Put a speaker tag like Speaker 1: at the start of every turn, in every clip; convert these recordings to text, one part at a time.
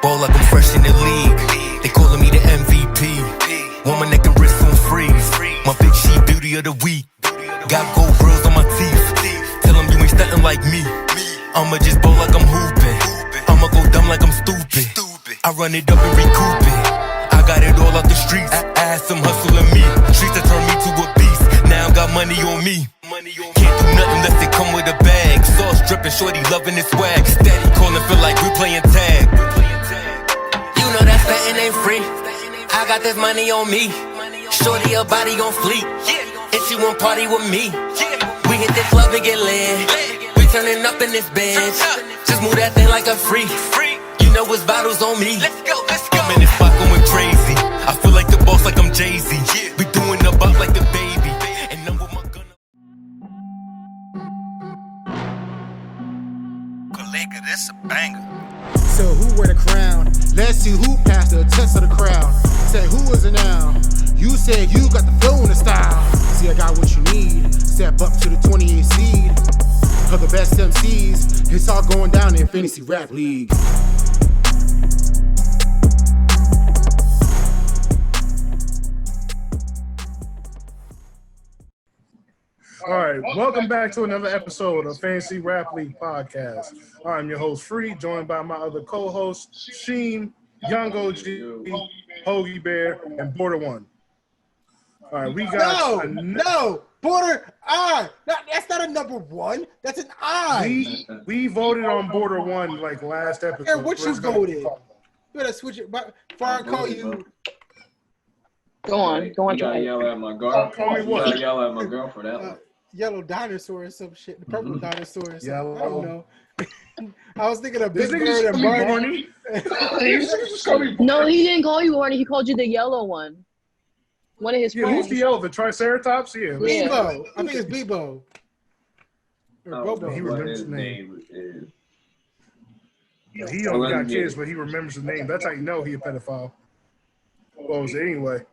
Speaker 1: Ball like I'm fresh in the league. They calling me the MVP. Woman that can wrist on freeze. My bitch, she beauty of the week. Got gold grills on my teeth. Tell them you ain't stuntin' like me. I'ma just ball like I'm hooping. I'ma go dumb like I'm stupid. I run it up and recoup it. I got it all out the streets. I had some hustle in me. Streets that turned me to a beast. Now I got money on me. Can't do nothing unless it come with a bag. Sauce dripping, shorty loving his swag. Steady calling, feel like we playing tag. You know that stuntin' ain't free. I got this money on me. Shorty, her body gon' fleet. And she won't party with me. We hit the club and get lit. We turning up in this bitch. Just move that thing like a freak. You know it's bottles on me. Let's go. I'm in this spot going crazy. I feel like the boss, like I'm Jay-Z. We doing the bop like the baby. And I'm with my gun.
Speaker 2: Kalinka, this a banger.
Speaker 3: So who wear the crown? Let's see who passed the test of the crowd. Say who is it now? You said you got the flow and the style. See, I got what you need. Step up to the 28 seed of the best MCs. It's all going down in Fantasy Rap League.
Speaker 4: All right, welcome back to another episode of Fantasy Rap League Podcast. I'm your host, Free, joined by my other co-hosts, Sheen, Young OG, Hoagie Bear, and Border One. All right, we got
Speaker 3: No, Border I. That's not a number one. That's an I.
Speaker 4: We voted on Border One like last episode.
Speaker 3: Hey, what you voted? You better switch it. Before I call you.
Speaker 5: Go on.
Speaker 6: You gotta yell at my girl. You gotta yell at my girl for that one.
Speaker 3: Yellow dinosaur or some shit. The purple dinosaur or something.
Speaker 4: Yellow.
Speaker 3: I don't know. I was thinking of Big
Speaker 4: This
Speaker 3: Bird and
Speaker 4: nigga's
Speaker 3: Barney.
Speaker 5: No, he didn't call you horny. He called you the yellow one. One of his
Speaker 4: Yeah,
Speaker 5: friends.
Speaker 4: who's the yellow? The Triceratops? Yeah.
Speaker 3: Bebo. I think it's Bebo. Or
Speaker 6: I don't
Speaker 3: Bobo.
Speaker 6: know
Speaker 4: He
Speaker 6: what
Speaker 4: remembers
Speaker 6: his
Speaker 4: the
Speaker 6: name is.
Speaker 4: He only got kids, but he remembers the name. That's how you know he a pedophile. What was it anyway?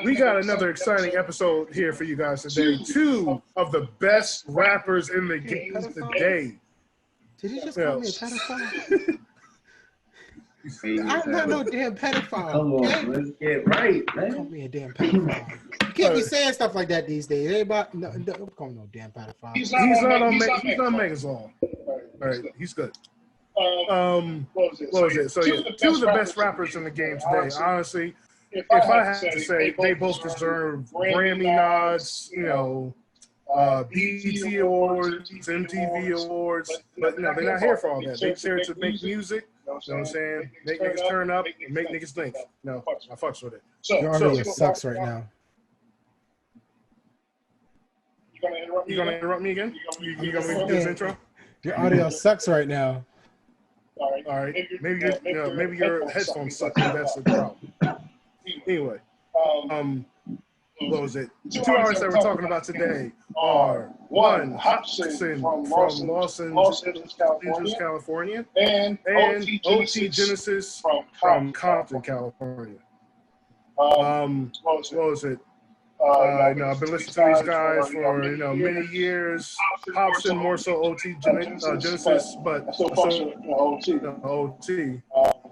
Speaker 4: We got another exciting episode here for you guys today. Two of the best rappers in the game today.
Speaker 3: Did he just call me a pedophile? I'm not no damn pedophile.
Speaker 6: Come on,
Speaker 3: okay?
Speaker 6: let's get right,
Speaker 3: Call
Speaker 6: man.
Speaker 3: me a damn pedophile. You can't be saying stuff like that these days. Everybody, don't call me no damn pedophile.
Speaker 4: He's not on Megan's Law. All right, he's good. What was it? So yeah, two of the best rappers in the game today. Honestly, if I had to say, they both deserve Grammy nods, BET Awards, MTV Awards, but no, they're not here for all that. They're here to make music, you know what I'm saying? Make niggas turn up and make niggas think. No, I fucks with it.
Speaker 3: Your audio sucks right now.
Speaker 4: You gonna interrupt me again? You gonna make this intro?
Speaker 3: Your audio sucks right now.
Speaker 4: All right. Maybe your headphones suck. That's the problem. Anyway, what was it? The 2 artists that we're talking about today are one, Hopsin from Los Angeles, California, and OT Genasis from Compton, California. What was it? I've been listening to these guys for many years. Hopsin more so OT Genasis, but OT.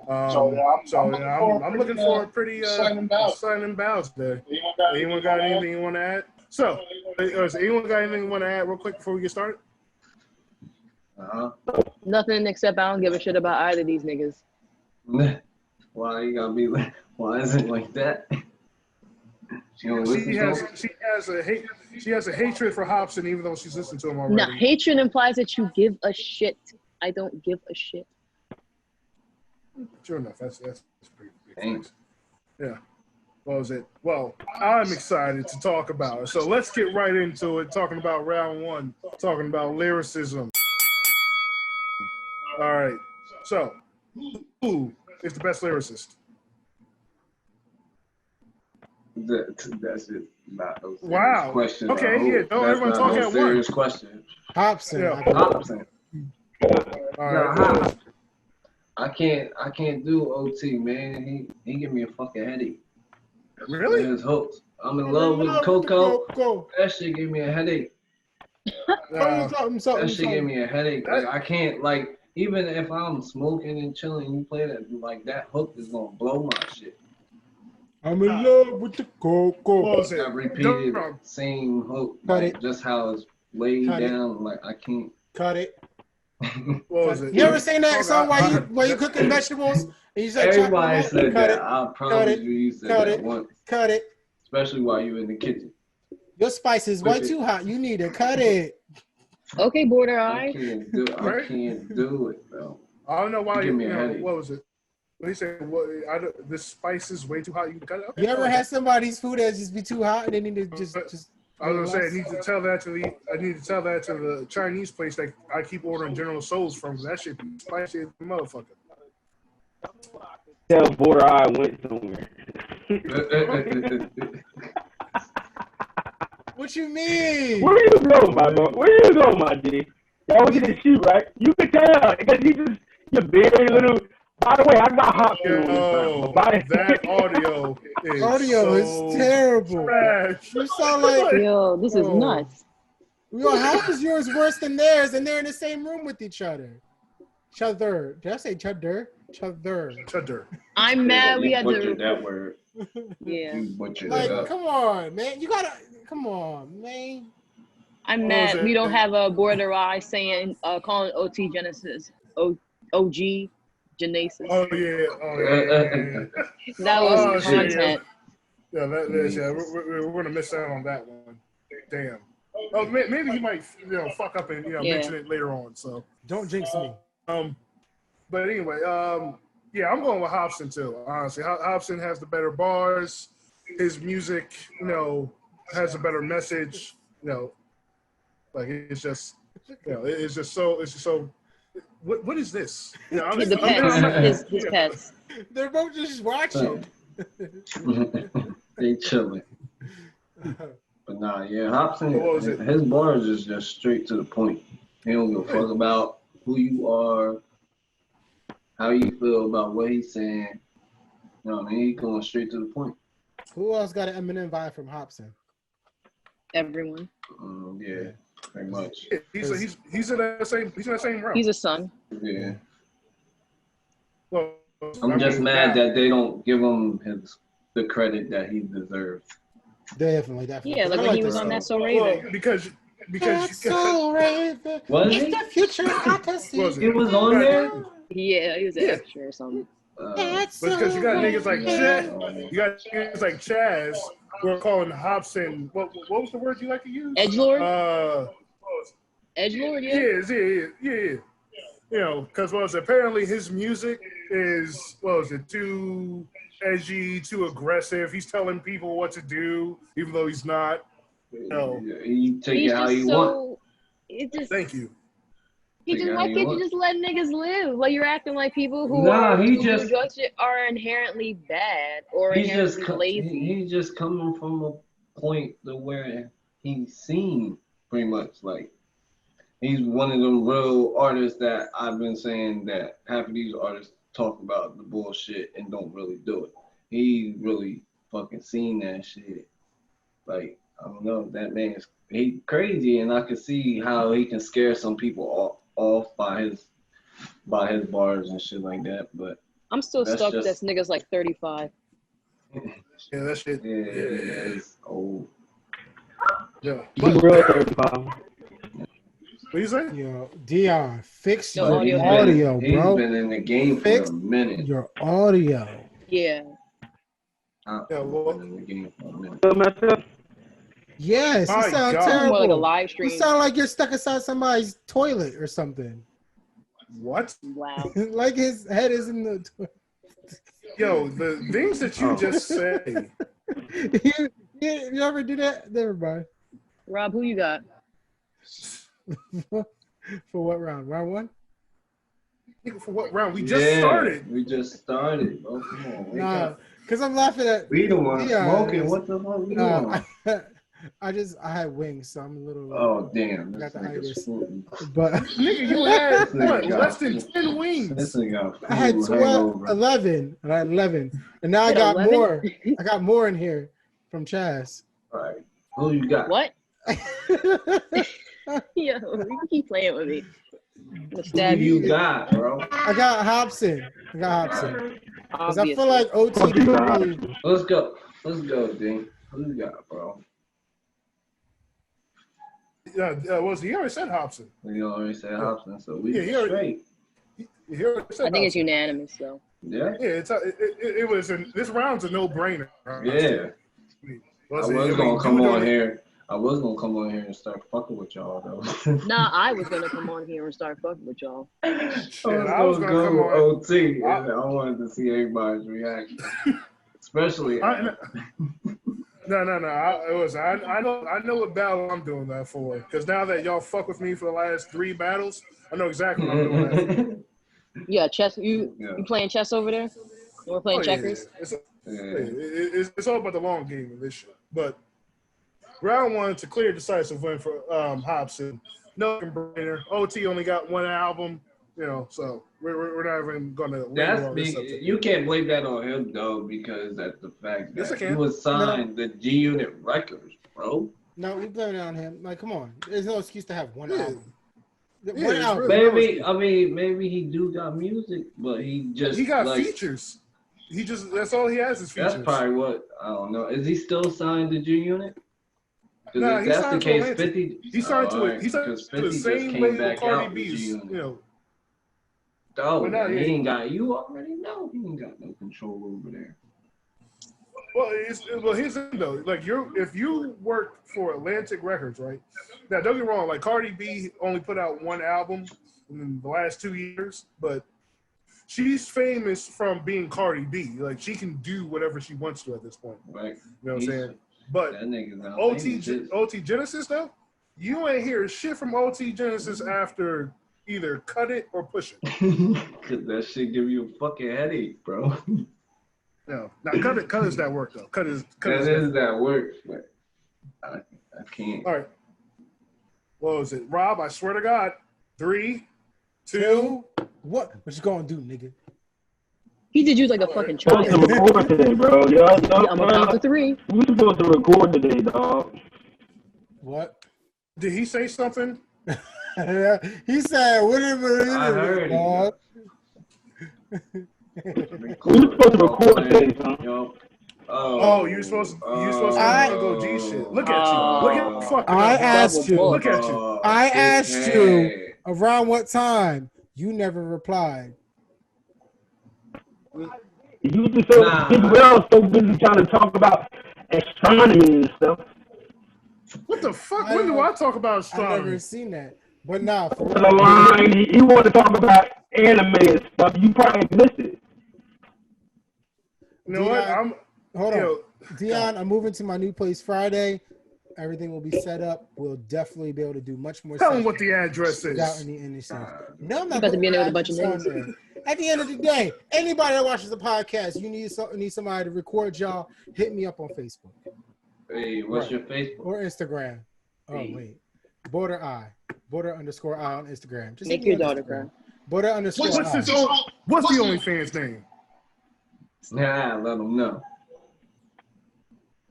Speaker 4: I'm looking for a pretty exciting battle today. Anyone got anything you want to add? So, has anyone got anything you want to add real quick before we get started?
Speaker 5: Nothing except I don't give a shit about either of these niggas.
Speaker 6: Why you gotta be like? Why is it like that? She
Speaker 4: has a hatred for Hopsin, even though she's listened to him already.
Speaker 5: Nah, hatred implies that you give a shit. I don't give a shit.
Speaker 4: Sure enough, that's pretty big. Yeah. What was it? Well, I'm excited to talk about it. So let's get right into it, talking about round one, talking about lyricism. All right. So, who is the best lyricist?
Speaker 6: That's it. Not no serious
Speaker 4: Wow.
Speaker 6: question.
Speaker 4: Okay, yeah. Don't everyone talk at once.
Speaker 6: Serious question.
Speaker 3: Hopsin.
Speaker 4: Yeah.
Speaker 6: Hopsin.
Speaker 4: All right.
Speaker 6: I can't do OT, man. He give me a fucking headache.
Speaker 4: Really?
Speaker 6: His hopes. I'm in love with Coco. That shit give me a headache. That shit give me a headache. Like I can't like even if I'm smoking and chilling, you play that like that hook is gonna blow my shit.
Speaker 3: I'm in love with the cocoa.
Speaker 4: What was it?
Speaker 6: I repeated
Speaker 4: Don't-
Speaker 6: same hook,
Speaker 3: Cut
Speaker 6: like
Speaker 3: it.
Speaker 6: just how it's laid
Speaker 3: Cut it.
Speaker 6: down. Like I can't.
Speaker 3: Cut it.
Speaker 4: What was it?
Speaker 3: You ever seen that
Speaker 4: Oh,
Speaker 3: song
Speaker 4: God.
Speaker 3: while you cooking vegetables? And you say,
Speaker 6: Everybody
Speaker 3: chop them
Speaker 6: said
Speaker 3: up? Cut
Speaker 6: that.
Speaker 3: it.
Speaker 6: I promise you said
Speaker 3: Cut
Speaker 6: that
Speaker 3: it.
Speaker 6: once,
Speaker 3: Cut it.
Speaker 6: especially while you in the kitchen.
Speaker 3: Your spice is way too hot. You need to cut it.
Speaker 5: Okay, Border
Speaker 6: I
Speaker 5: Eye.
Speaker 6: can't do. I
Speaker 4: Right?
Speaker 6: can't do it, bro.
Speaker 4: I don't know why
Speaker 6: Give
Speaker 4: you
Speaker 6: me a
Speaker 4: know,
Speaker 6: headache.
Speaker 4: what was it? What he said? What? This spice is way too hot. You cut it. Okay,
Speaker 3: You ever
Speaker 4: fine.
Speaker 3: had somebody's food that just be too hot and they need to just
Speaker 4: I was gonna say I need to tell that to the Chinese place that I keep ordering General Tso's from. That shit be spicy as a motherfucker.
Speaker 7: Tell Border I went somewhere.
Speaker 3: What you mean?
Speaker 7: Where you going, my bro? Where you going, my G? Y'all was in the shoot, right? You could tell because you're very little. By the way, I got Hopsin
Speaker 4: Yo,
Speaker 7: on this
Speaker 4: that audio is
Speaker 3: Audio is terrible.
Speaker 4: trash.
Speaker 3: You sound like
Speaker 5: Yo, this is
Speaker 4: Oh.
Speaker 5: nuts.
Speaker 3: yo. How is yours worse than theirs? And they're in the same room with each other. Chother. Did I say chother? Chother.
Speaker 4: Cheddar.
Speaker 5: I'm mad we
Speaker 6: You
Speaker 5: had
Speaker 6: butchered
Speaker 5: to.
Speaker 6: that word.
Speaker 5: Yeah,
Speaker 6: You butchered
Speaker 3: Like,
Speaker 6: it up.
Speaker 3: come on, man. You gotta. Come on, man.
Speaker 5: I'm
Speaker 4: What
Speaker 5: mad
Speaker 4: was it?
Speaker 5: we don't have a Border Eye saying calling OT Genesis. OG Genasis.
Speaker 4: Oh yeah.
Speaker 5: That was
Speaker 4: Oh, shit,
Speaker 5: content.
Speaker 4: Yeah, we're gonna miss out on that one. Damn. Oh, maybe he might fuck up and
Speaker 5: Yeah.
Speaker 4: mention it later on. So
Speaker 3: Don't jinx me.
Speaker 4: but anyway, yeah, I'm going with Hopsin too. Honestly, Hopsin has the better bars. His music, has a better message. Like it's just so. What is this?
Speaker 5: The pets. His pets.
Speaker 3: They're both just watching.
Speaker 6: They chilling. But nah, yeah,
Speaker 4: What was
Speaker 6: Hopsin,
Speaker 4: it?
Speaker 6: his bars is just straight to the point. He don't give a fuck about who you are, how you feel about what he's saying. You know what I mean? He's going straight to the point.
Speaker 3: Who else got an Eminem vibe from Hopsin?
Speaker 5: Everyone.
Speaker 6: Yeah, pretty much.
Speaker 4: He's in that same realm.
Speaker 5: He's a son.
Speaker 6: Yeah.
Speaker 4: Well,
Speaker 6: I'm just mad that they don't give him the credit that he deserves.
Speaker 3: Definitely.
Speaker 5: Yeah, like
Speaker 3: I
Speaker 5: when he
Speaker 3: the
Speaker 5: was on
Speaker 3: song.
Speaker 5: That's So Raven.
Speaker 4: Well, because
Speaker 3: That's so Raven.
Speaker 6: Was
Speaker 3: It's
Speaker 6: he?
Speaker 3: the future I can see.
Speaker 4: Was
Speaker 6: He was on there?
Speaker 5: Yeah, he was an
Speaker 4: Yeah.
Speaker 5: extra or something.
Speaker 3: That's
Speaker 4: But because you got niggas like
Speaker 3: Raven.
Speaker 4: Chaz, you got niggas like Chaz, who are calling Hopsin. What was the word you like to use?
Speaker 5: Edgelord?
Speaker 4: Yeah,
Speaker 5: Edgelord, yeah.
Speaker 4: because apparently his music is too edgy, too aggressive. He's telling people what to do, even though he's not.
Speaker 6: He take
Speaker 5: He's
Speaker 6: it how
Speaker 5: just
Speaker 6: you want.
Speaker 5: so. It just.
Speaker 4: Thank you.
Speaker 5: He just. Why can't you just let niggas live? Like you're acting like people who
Speaker 6: Nah, he
Speaker 5: who
Speaker 6: just-
Speaker 5: do drugs are inherently bad or
Speaker 6: He's just
Speaker 5: inherently lazy.
Speaker 6: he's just coming from a point to where he's seen pretty much like he's one of them real artists that I've been saying that half of these artists talk about the bullshit and don't really do it. He really fucking seen that shit. Like I don't know, that man's he crazy, and I can see how he can scare some people off by his bars and shit like that. But
Speaker 5: I'm still
Speaker 6: That's
Speaker 5: stuck
Speaker 6: just-
Speaker 5: that nigga's like 35.
Speaker 4: Yeah, that shit.
Speaker 6: it's old.
Speaker 4: Yeah.
Speaker 7: He real 35.
Speaker 4: What you say?
Speaker 3: Yo, Dion, fix
Speaker 5: Yo,
Speaker 3: your
Speaker 5: audio.
Speaker 3: audio,
Speaker 6: He's
Speaker 3: bro.
Speaker 6: been in the game
Speaker 3: Fix
Speaker 6: for a minute.
Speaker 3: Your audio.
Speaker 5: Yeah.
Speaker 4: Yeah, well-
Speaker 6: Been in the game for a minute.
Speaker 7: Still messed up?
Speaker 3: Yes, you
Speaker 4: My
Speaker 3: sound
Speaker 4: God.
Speaker 5: More like a
Speaker 3: terrible.
Speaker 5: live
Speaker 3: You
Speaker 5: stream.
Speaker 3: sound like you're stuck inside somebody's toilet or something.
Speaker 4: What?
Speaker 5: Wow.
Speaker 3: Like his head is in the toilet.
Speaker 4: Yo, the things that you just say.
Speaker 3: you ever do that? Never mind.
Speaker 5: Rob, who you got?
Speaker 3: For what round? Round one?
Speaker 4: Nigga, for what round? We just started.
Speaker 6: We just started, bro. Come on, wake
Speaker 3: Nah,
Speaker 6: up.
Speaker 3: because I'm laughing at.
Speaker 6: We the one
Speaker 3: Dion.
Speaker 6: smoking. What the fuck we
Speaker 3: Nah,
Speaker 6: doing?
Speaker 3: I had wings, so I'm a little.
Speaker 6: Oh damn!
Speaker 3: I got
Speaker 6: This
Speaker 3: the
Speaker 6: nigga's
Speaker 3: itis.
Speaker 6: food.
Speaker 3: But
Speaker 4: Nigga, you had
Speaker 6: Nigga
Speaker 4: what?
Speaker 6: got-
Speaker 4: Less than 10
Speaker 6: This
Speaker 4: wings.
Speaker 6: nigga got
Speaker 3: I had
Speaker 6: food
Speaker 3: 12,
Speaker 6: hangover.
Speaker 3: 11. I had 11, and now I
Speaker 5: You had
Speaker 3: got
Speaker 5: 11?
Speaker 3: more. I got more in here from Chaz.
Speaker 6: Right. Who you got?
Speaker 5: What? Yo, you keep playing with me. I'm gonna stab
Speaker 6: You
Speaker 5: you.
Speaker 6: got, bro.
Speaker 3: I got Hopsin. Because I feel
Speaker 5: Obviously.
Speaker 3: like OT really.
Speaker 6: Let's go, D. Who you got, bro?
Speaker 4: He already said Hopsin.
Speaker 6: You already said Hopsin, so we
Speaker 4: he already-
Speaker 6: straight.
Speaker 4: He already said
Speaker 5: I think it's
Speaker 4: Hopsin.
Speaker 5: unanimous, though.
Speaker 6: Yeah.
Speaker 4: Yeah, it was. This round's a no-brainer.
Speaker 6: Yeah. I was gonna come on here and start fucking with y'all though.
Speaker 5: Nah, I was gonna come on here and start fucking with y'all.
Speaker 6: I was gonna go with OT. And I wanted to see everybody's reaction, especially.
Speaker 4: No. I know what battle I'm doing that for. Because now that y'all fuck with me for the last 3 battles, I know exactly what I'm doing that for.
Speaker 5: Yeah, chess. You playing chess over there? We're playing checkers.
Speaker 4: It's all about the long game of this shit. But round 1, it's a clear, decisive win for Hopsin. No brainer. OT only got 1 album, so we're not even gonna.
Speaker 6: That's big. You can't blame that on him though, because that's the fact that he was signed the G Unit Records, bro.
Speaker 3: No, we blame it on him. Like, come on. There's no excuse to have 1 album.
Speaker 6: Maybe he do got music, but he got
Speaker 4: features. That's all he has is features.
Speaker 6: That's probably what I don't know. Is he still signed to G Unit?
Speaker 4: No,
Speaker 6: if that's the case, 50.
Speaker 4: He signed to it. He signed to the same label Cardi B's.
Speaker 6: Oh, he ain't got. You already know he ain't got no control over there.
Speaker 4: Well, here's the thing though. Like if you work for Atlantic Records, right? Now, don't get me wrong. Like Cardi B only put out 1 album in the last 2 years, but she's famous from being Cardi B. Like she can do whatever she wants to at this point.
Speaker 6: Right.
Speaker 4: You know what I'm saying? But OT Genasis though, you ain't hear shit from OT Genasis after either Cut It or Push It.
Speaker 6: Cause that shit give you a fucking headache, bro.
Speaker 4: No, now cut is that work though. Cut is
Speaker 6: that work, but I can't.
Speaker 4: All right. What was it, Rob? I swear to God, 3, 2.
Speaker 3: What you gonna do, nigga?
Speaker 5: He did use like a fucking child.
Speaker 7: Supposed to record today, bro.
Speaker 5: I'm about to 3.
Speaker 7: We supposed to record today, dog.
Speaker 3: What?
Speaker 4: Did he say something?
Speaker 3: He said, "Whatever."
Speaker 6: I heard
Speaker 3: dog.
Speaker 7: We supposed to record today, son.
Speaker 4: Oh, you're supposed to go G shit. Look at you. Look at fucking.
Speaker 3: I asked you.
Speaker 4: Look at you.
Speaker 3: I asked you around what time. You never replied.
Speaker 7: You just people else so busy trying to talk about astronomy and stuff.
Speaker 4: What the fuck? When do I talk about astronomy?
Speaker 3: I've never seen that. But now, for
Speaker 7: the line, you want to talk about anime and stuff. You probably missed it.
Speaker 4: You know what?
Speaker 3: Hold on. Dion, I'm moving to my new place Friday. Everything will be set up. We'll definitely be able to do much more.
Speaker 4: Tell them what the address is.
Speaker 3: Without any no, I'm not
Speaker 5: about to be in there with a bunch of niggas.
Speaker 3: At the end of the day, anybody that watches the podcast, you need somebody to record y'all, hit me up on Facebook.
Speaker 6: Hey, what's your Facebook?
Speaker 3: Or Instagram. Oh, wait. Border _ I on Instagram. Just
Speaker 5: make your daughter cry.
Speaker 3: Border _
Speaker 4: What's the OnlyFans name?
Speaker 6: Nah, let them know.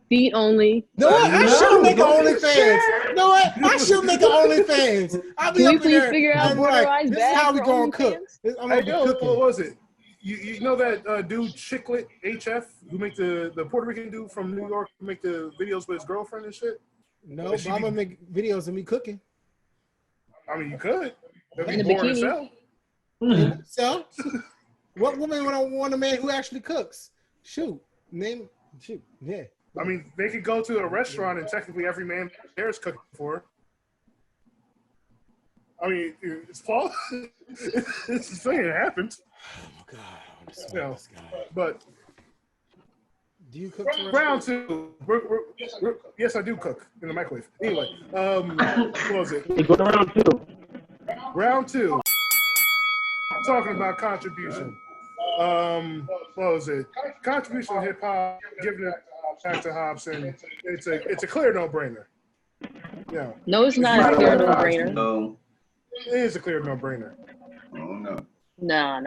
Speaker 5: Feet only.
Speaker 3: No, I should make an OnlyFans. You know what? I should make an OnlyFans. I'll be
Speaker 5: Can
Speaker 3: up
Speaker 5: we please
Speaker 3: there.
Speaker 5: figure out Border Eyes
Speaker 3: this is how we gonna cook. I'm gonna
Speaker 4: be cooking. What was it? You know that dude Chicklet HF who make the Puerto Rican dude from New York who make the videos with his girlfriend and shit?
Speaker 3: No, but I'm gonna make videos of me cooking.
Speaker 4: I mean, you could.
Speaker 5: In a bikini.
Speaker 3: So, what woman would want a man who actually cooks? Shoot. Yeah.
Speaker 4: I mean, they could go to a restaurant and technically every man there is cooking for her. I mean, it's plausible. It's the thing. It happens.
Speaker 3: Oh my God.
Speaker 4: But
Speaker 3: do you cook?
Speaker 4: Round 2. Yes, I do cook in the microwave. Anyway, what was it?
Speaker 7: Go to round 2.
Speaker 4: Round 2. Talking about contribution. What was it? Contribution hip hop, giving it back to Hopsin. It's a clear no-brainer. Yeah.
Speaker 5: No, it's not a clear no-brainer.
Speaker 6: No.
Speaker 4: It is a clear no-brainer.
Speaker 6: Oh no.
Speaker 5: Nah.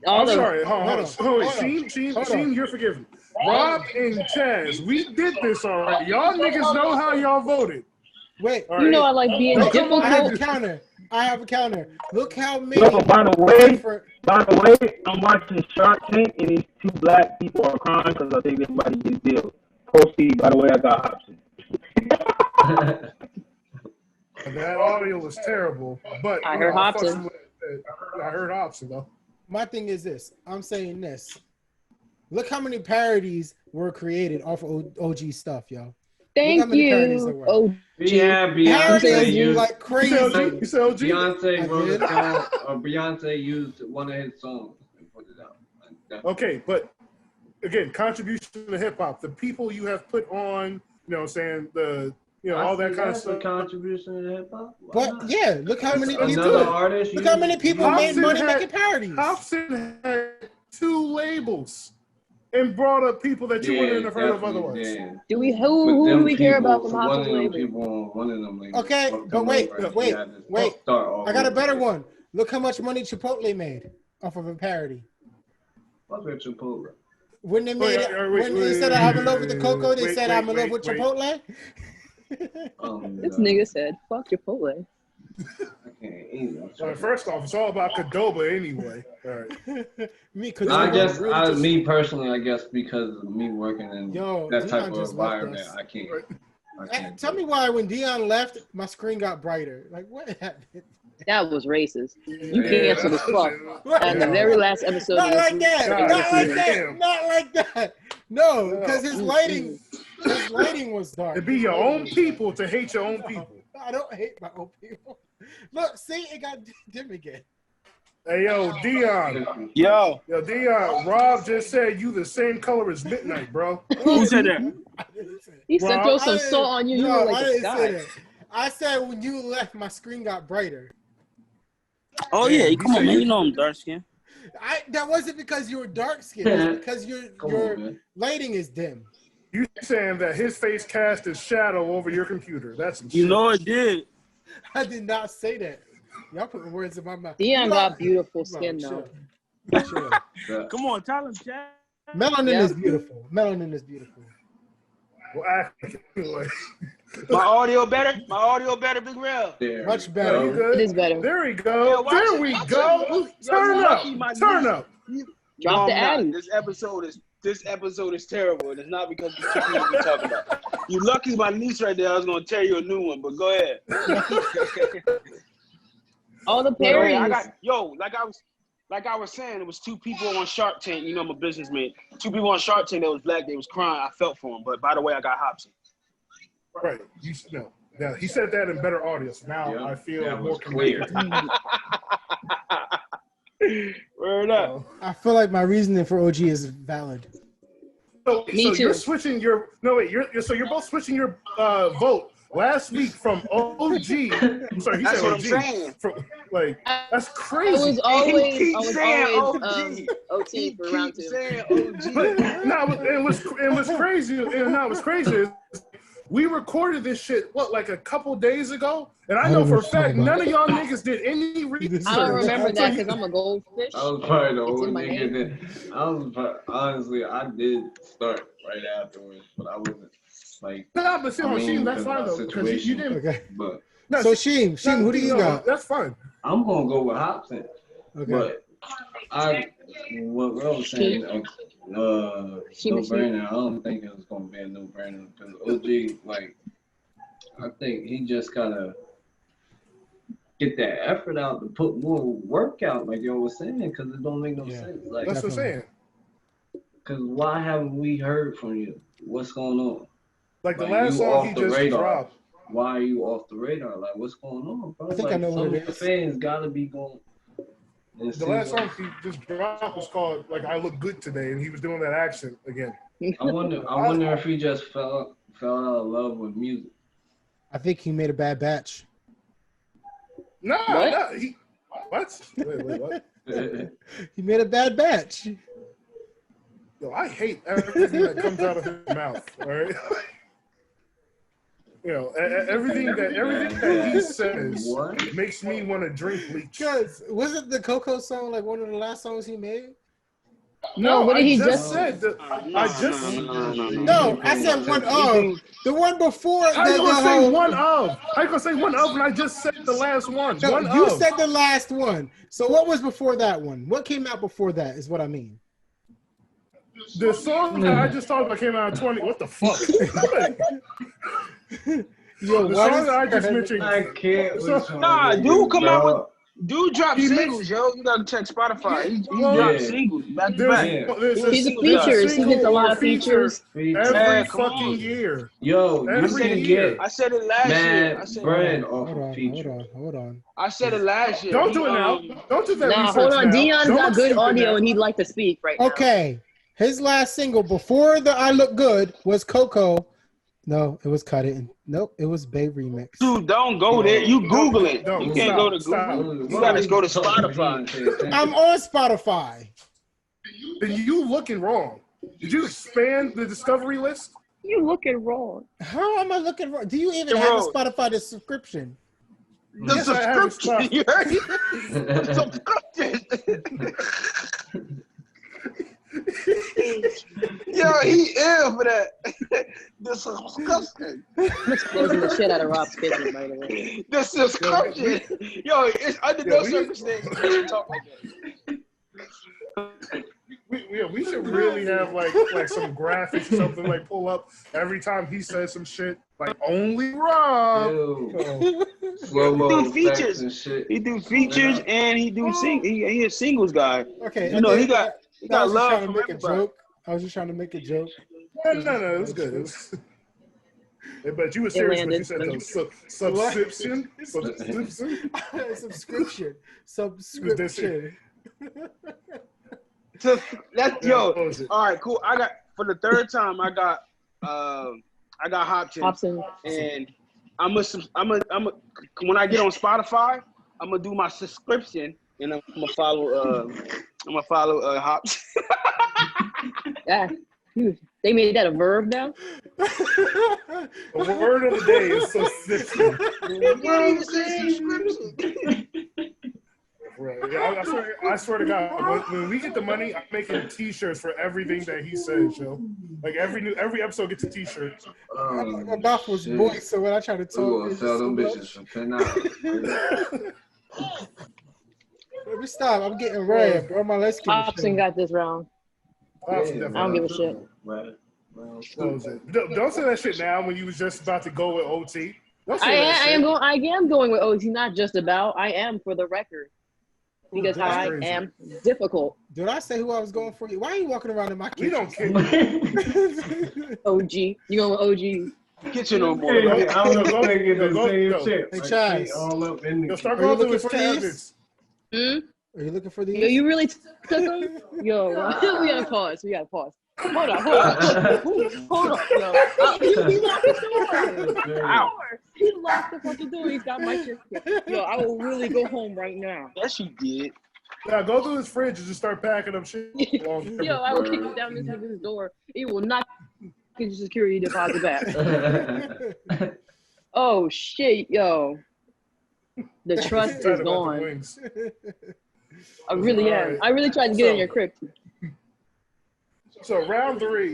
Speaker 4: I'm sorry. Hold on. Sheen, you're forgiven. Rob and Chaz, we did this already. Y'all niggas know how y'all voted.
Speaker 3: Wait.
Speaker 4: All
Speaker 5: You know
Speaker 4: right.
Speaker 5: I like being
Speaker 3: Wait,
Speaker 5: difficult.
Speaker 3: I have a counter. I have a counter. Look how many.
Speaker 7: Yo, by the way,
Speaker 3: different-
Speaker 7: I'm watching Shark Tank, and these two black people are crying because I think they're about to get deal. Proceed. By the way, I got Hopsin.
Speaker 4: That audio was terrible, but
Speaker 5: I
Speaker 4: you
Speaker 5: heard
Speaker 4: know, fucks
Speaker 5: Hopsin.
Speaker 4: with it. I heard Hopsin though.
Speaker 3: My thing is this. I'm saying this. Look how many parodies were created off of OG stuff, yo.
Speaker 5: Thank
Speaker 3: many parodies there
Speaker 5: you.
Speaker 3: were.
Speaker 5: Oh,
Speaker 6: Yeah,
Speaker 3: Parodies
Speaker 6: Beyonce used
Speaker 3: like
Speaker 4: You
Speaker 3: crazy.
Speaker 4: said OG? You said OG?
Speaker 6: Beyonce
Speaker 3: I
Speaker 6: wrote
Speaker 3: did.
Speaker 6: a song, or Beyonce used one of his songs and put it out.
Speaker 4: Okay, but again, contribution to hip hop. The people you have put on, you know what I'm saying, all that kind of
Speaker 6: That's a
Speaker 4: stuff.
Speaker 6: contribution to hip hop.
Speaker 3: But yeah, look how many
Speaker 4: That's
Speaker 3: people.
Speaker 6: Another
Speaker 4: good.
Speaker 6: artist.
Speaker 3: Look how many people made
Speaker 4: Hopsin
Speaker 3: money
Speaker 4: had-
Speaker 3: making parodies.
Speaker 4: Hopsin had 2 labels and brought up people that you wouldn't have heard of otherwise.
Speaker 5: do we who do we care about from Hopsin's label?
Speaker 6: One of them labels
Speaker 3: Okay,
Speaker 6: fucked
Speaker 3: but
Speaker 6: them
Speaker 3: wait,
Speaker 6: over.
Speaker 3: wait,
Speaker 6: He had to
Speaker 3: wait.
Speaker 6: start all
Speaker 3: I got a
Speaker 6: over
Speaker 3: better
Speaker 6: again.
Speaker 3: one. Look how much money Chipotle made off of a parody.
Speaker 6: Fuck with Chipotle.
Speaker 3: When they made it,
Speaker 4: wait,
Speaker 3: when
Speaker 4: wait,
Speaker 3: instead of
Speaker 4: wait,
Speaker 3: I'm in love with the cocoa, they
Speaker 4: wait,
Speaker 3: said
Speaker 4: wait,
Speaker 3: I'm in love with
Speaker 4: wait.
Speaker 3: Chipotle.
Speaker 5: This nigga said, "Fuck Chipotle."
Speaker 6: I can't eat them.
Speaker 4: All right, first off, it's all about Cadoba anyway. All right.
Speaker 3: Me, cause
Speaker 6: I
Speaker 3: you
Speaker 6: guess,
Speaker 3: really just-
Speaker 6: me personally, I guess because of me working in
Speaker 3: Yo,
Speaker 6: that type
Speaker 3: Dion
Speaker 6: of
Speaker 3: just left
Speaker 6: environment,
Speaker 3: us.
Speaker 6: I can't.
Speaker 3: Tell me why when Dion left, my screen got brighter. Like what happened?
Speaker 5: That was racist. You
Speaker 6: Yeah.
Speaker 5: canceled as fuck. And the very last episode
Speaker 3: Not
Speaker 5: of
Speaker 3: like that.
Speaker 4: God,
Speaker 3: Not like
Speaker 4: damn.
Speaker 3: that. Not like that. No, because his lighting was dark.
Speaker 4: It'd be your own people to hate your own people.
Speaker 3: I don't hate my own people. Look, see, it got dim again.
Speaker 4: Hey, yo, Dion.
Speaker 8: Yo,
Speaker 4: Yo, Dion, Rob just said you the same color as midnight, bro.
Speaker 8: who said that?
Speaker 5: He said
Speaker 4: Well,
Speaker 5: throw
Speaker 3: I
Speaker 5: some
Speaker 3: didn't-
Speaker 5: salt on you. You
Speaker 3: no,
Speaker 5: look
Speaker 3: I
Speaker 5: like a
Speaker 3: didn't say
Speaker 5: sky.
Speaker 3: that. I said when you left, my screen got brighter.
Speaker 8: Oh yeah, come on, man. You know I'm dark skinned.
Speaker 3: That wasn't because you were dark skinned. It was because your lighting is dim.
Speaker 4: You saying that his face cast his shadow over your computer. That's some
Speaker 8: You
Speaker 4: shit.
Speaker 8: know it did.
Speaker 3: I did not say that. Y'all putting words in my mouth.
Speaker 5: Dion
Speaker 3: No,
Speaker 5: got beautiful
Speaker 3: no,
Speaker 5: skin
Speaker 3: chill.
Speaker 5: though.
Speaker 3: Chill.
Speaker 8: Come on, tell him, Chad.
Speaker 3: Melanin
Speaker 5: Yeah.
Speaker 3: is beautiful. Melanin is beautiful.
Speaker 4: Well, anyway.
Speaker 8: My audio better? My audio better, Big Real.
Speaker 6: There
Speaker 3: Much
Speaker 6: we
Speaker 3: better.
Speaker 6: go.
Speaker 4: You good?
Speaker 5: It is better.
Speaker 4: There we go.
Speaker 8: Yeah, watch
Speaker 4: there
Speaker 8: it,
Speaker 4: we
Speaker 8: watch
Speaker 4: go.
Speaker 8: it.
Speaker 4: Turn
Speaker 8: Yo,
Speaker 4: up.
Speaker 8: lucky my
Speaker 4: Turn
Speaker 8: niece-
Speaker 4: up.
Speaker 5: Drop the
Speaker 8: I'm not.
Speaker 5: Addy.
Speaker 8: This episode is terrible, and it's not because the two people we talking about. You lucky my niece right there. I was gonna tell you a new one, but go ahead.
Speaker 5: All the
Speaker 8: Yo,
Speaker 5: parodies.
Speaker 8: like I was saying, it was two people on Shark Tank. You know, I'm a businessman. Two people on Shark Tank that was black. They was crying. I felt for them. But by the way, I got Hopsin.
Speaker 4: Right. You know. Yeah, he said that in better audio. So now
Speaker 6: Yeah,
Speaker 4: I feel
Speaker 6: that
Speaker 4: more
Speaker 6: was clear.
Speaker 8: Word up.
Speaker 3: I feel like my reasoning for OG is valid.
Speaker 4: So
Speaker 5: Me too.
Speaker 4: you're switching your you're both switching your vote last week from OG. I'm sorry, he
Speaker 8: That's
Speaker 4: said
Speaker 8: what
Speaker 4: OG.
Speaker 8: I'm saying.
Speaker 4: From, like that's
Speaker 5: I
Speaker 4: crazy.
Speaker 5: was always,
Speaker 8: keep
Speaker 5: I was
Speaker 8: saying
Speaker 5: always
Speaker 8: OG.
Speaker 5: OT for round two.
Speaker 8: saying
Speaker 4: But no, it was crazy. And no, it was crazy. is We recorded this shit like a couple days ago, and I know for a fact none of y'all niggas did any research.
Speaker 5: I don't remember that because I'm a goldfish.
Speaker 6: I was probably the
Speaker 5: It's
Speaker 6: only
Speaker 5: in my
Speaker 6: nigga
Speaker 5: name.
Speaker 6: that honestly I did start right afterwards, but I wasn't like
Speaker 4: Nah, but see,
Speaker 6: I mean,
Speaker 4: that's fine
Speaker 6: because
Speaker 4: though,
Speaker 6: of
Speaker 4: because
Speaker 6: my
Speaker 4: you didn't.
Speaker 3: Okay.
Speaker 6: but
Speaker 4: No,
Speaker 3: So Sheem, who do you got?
Speaker 4: That's fine.
Speaker 6: I'm gonna go with Hopsin.
Speaker 3: Okay.
Speaker 6: But what I was saying, no brainer. I don't think it's gonna be a no brainer because OG, like, I think he just gotta get that effort out to put more work out, like y'all was saying, because it don't make no sense. Like,
Speaker 4: That's what I'm saying.
Speaker 6: because why haven't we heard from you? What's going on?
Speaker 4: Like the
Speaker 6: Like,
Speaker 4: last
Speaker 6: you
Speaker 4: song
Speaker 6: off
Speaker 4: he
Speaker 6: the
Speaker 4: just
Speaker 6: radar.
Speaker 4: dropped.
Speaker 6: Why are you off the radar? Like, what's going on, bro?
Speaker 3: I think
Speaker 6: like,
Speaker 3: I know what
Speaker 6: some
Speaker 3: it
Speaker 6: of the
Speaker 3: is.
Speaker 6: fans gotta be going.
Speaker 4: The last song he just dropped was called like "I Look Good Today," and he was doing that accent again.
Speaker 6: I wonder if he just fell out of love with music.
Speaker 3: I think he made a bad batch.
Speaker 4: Nah,
Speaker 5: What?
Speaker 4: nah, he what? Wait, what?
Speaker 3: He made a bad batch.
Speaker 4: Yo, I hate everything that comes out of his mouth. All right. You know, everything that he says
Speaker 6: What?
Speaker 4: makes me want to drink bleach.
Speaker 3: Because wasn't the Coco song like one of the last songs he made?
Speaker 4: No,
Speaker 5: what did
Speaker 4: I
Speaker 5: he
Speaker 4: just
Speaker 5: just
Speaker 4: said that. I just.
Speaker 3: No, I said one of. The one before.
Speaker 4: How you
Speaker 3: the
Speaker 4: gonna say
Speaker 3: whole,
Speaker 4: one of? How you gonna say one of when I just said the last one?
Speaker 3: No,
Speaker 4: One
Speaker 3: you
Speaker 4: of.
Speaker 3: said the last one. So what was before that one? What came out before that is what I mean.
Speaker 4: The song that I just talked about came out in 20. What the fuck?
Speaker 3: Yo,
Speaker 4: The
Speaker 3: what
Speaker 4: song
Speaker 3: is
Speaker 4: that I just mentioned.
Speaker 6: I can't. with some
Speaker 8: Nah,
Speaker 6: niggas,
Speaker 8: dude, come out with.
Speaker 6: bro.
Speaker 8: Dude dropped
Speaker 4: He
Speaker 8: singles,
Speaker 4: makes-
Speaker 8: yo. You gotta check Spotify. He
Speaker 4: Well,
Speaker 8: dropped
Speaker 6: yeah.
Speaker 8: singles back to
Speaker 4: There's,
Speaker 8: back.
Speaker 6: Yeah.
Speaker 4: there's
Speaker 5: He's a
Speaker 8: single
Speaker 5: features. He
Speaker 4: single
Speaker 5: gets a lot
Speaker 4: or
Speaker 5: of
Speaker 4: feature
Speaker 5: features.
Speaker 4: every
Speaker 8: Yeah, come
Speaker 4: fucking
Speaker 8: on.
Speaker 4: year.
Speaker 6: Yo, you
Speaker 4: Every
Speaker 6: can
Speaker 4: year.
Speaker 6: get
Speaker 8: I said it last year. I
Speaker 6: mad
Speaker 8: said,
Speaker 6: bread
Speaker 3: Hold
Speaker 6: off of
Speaker 3: on,
Speaker 6: feature.
Speaker 3: hold on.
Speaker 8: I said it last year.
Speaker 4: Don't do it now. Don't do that
Speaker 5: Nah,
Speaker 4: research
Speaker 5: hold on.
Speaker 4: now.
Speaker 5: Dion's
Speaker 4: Don't
Speaker 5: got
Speaker 4: look
Speaker 5: good
Speaker 4: stupid
Speaker 5: audio
Speaker 4: now.
Speaker 5: and he'd like to speak right now.
Speaker 3: Okay, his last single before the "I Look Good" was Coco. No, it was Cut It. Nope, it was Bay remix.
Speaker 8: Dude, don't go there. You Google it.
Speaker 4: Don't,
Speaker 8: You can't go to Google. You gotta go to Spotify.
Speaker 3: I'm on Spotify.
Speaker 4: Then you looking wrong. Did you expand the discovery list?
Speaker 5: You looking wrong.
Speaker 3: How am I looking? Do you even
Speaker 8: Hey,
Speaker 3: have a
Speaker 8: bro.
Speaker 3: Spotify subscription?
Speaker 8: The
Speaker 4: Yes, I have a
Speaker 8: subscription. You heard it? The subscription. Yo, he ill for that. The subscription.
Speaker 5: I'm exposing the shit out of Rob's kitchen, by the way.
Speaker 8: The subscription. Yo, it's under no circumstances you should talk like that.
Speaker 4: We should really have like some graphics or something like pull up every time he says some shit like only Rob.
Speaker 6: Slow-mo
Speaker 8: He do
Speaker 6: effects
Speaker 8: features.
Speaker 6: and shit.
Speaker 8: He do features and he do he a singles guy.
Speaker 3: Okay,
Speaker 8: You know, he got
Speaker 3: I was just
Speaker 8: love
Speaker 3: trying to
Speaker 8: from
Speaker 3: make a
Speaker 8: everybody.
Speaker 3: joke. I was just trying to make a joke.
Speaker 4: No, it was good. It was, but you were serious when you said those subscription.
Speaker 3: Subscription.
Speaker 8: So that's yo.
Speaker 4: what was it?
Speaker 8: All right, cool. I got for the third time. I got Hopsin, and I'm a when I get on Spotify, I'm gonna do my subscription, and I'm gonna follow Hopsin.
Speaker 5: Yeah. They made that a verb now?
Speaker 4: The word of the day is subscription. Right. Yeah, I swear to God, when we get the money, I'm making T-shirts for everything that he says, yo. Like every episode gets a T-shirt.
Speaker 3: My mouth was moist, so when I try to talk,
Speaker 6: We're gonna
Speaker 3: it's
Speaker 6: sell
Speaker 3: so
Speaker 6: them
Speaker 3: much.
Speaker 6: bitches for $10.
Speaker 3: Let me stop. I'm getting red, bro. My let's get
Speaker 5: Hopsin got this round. I don't give a shit.
Speaker 6: Right.
Speaker 4: What was it? Don't say that shit now when you was just about to go with OT. Don't say
Speaker 5: I
Speaker 4: that shit.
Speaker 5: am going with OT, not just about. I am for the record. Because
Speaker 4: That's
Speaker 5: I
Speaker 4: crazy.
Speaker 5: am difficult.
Speaker 3: Did I say who I was going for? Why are you walking around in my kitchen?
Speaker 4: We don't care.
Speaker 5: OG. You going with OG?
Speaker 8: Kitchen no more.
Speaker 6: Hey,
Speaker 8: Right?
Speaker 6: I was thinking the
Speaker 4: Go.
Speaker 6: same shit.
Speaker 3: Hey,
Speaker 6: Like,
Speaker 3: Chaz.
Speaker 6: they all up in
Speaker 4: Yo,
Speaker 6: the
Speaker 4: start
Speaker 3: Are you
Speaker 4: going through
Speaker 3: looking
Speaker 4: his
Speaker 3: for these?
Speaker 4: cabinets.
Speaker 3: Are you looking for these?
Speaker 5: Yo, you really took them? Yo, we gotta pause. Hold on. Hold on, yo. He locked the door. Ow. He locked the fucking door. He's got my shit. Yo, I will really go home right now.
Speaker 8: Yes, you did.
Speaker 4: Now go through his fridge and just start packing up shit.
Speaker 5: Yo, I will kick down this nigga's door. He will not get your security deposit back. Oh shit, yo. The trust
Speaker 4: Excited
Speaker 5: is
Speaker 4: about the
Speaker 5: gone.
Speaker 4: wings.
Speaker 5: I really am. I really tried to get in your crypt.
Speaker 4: So round 3.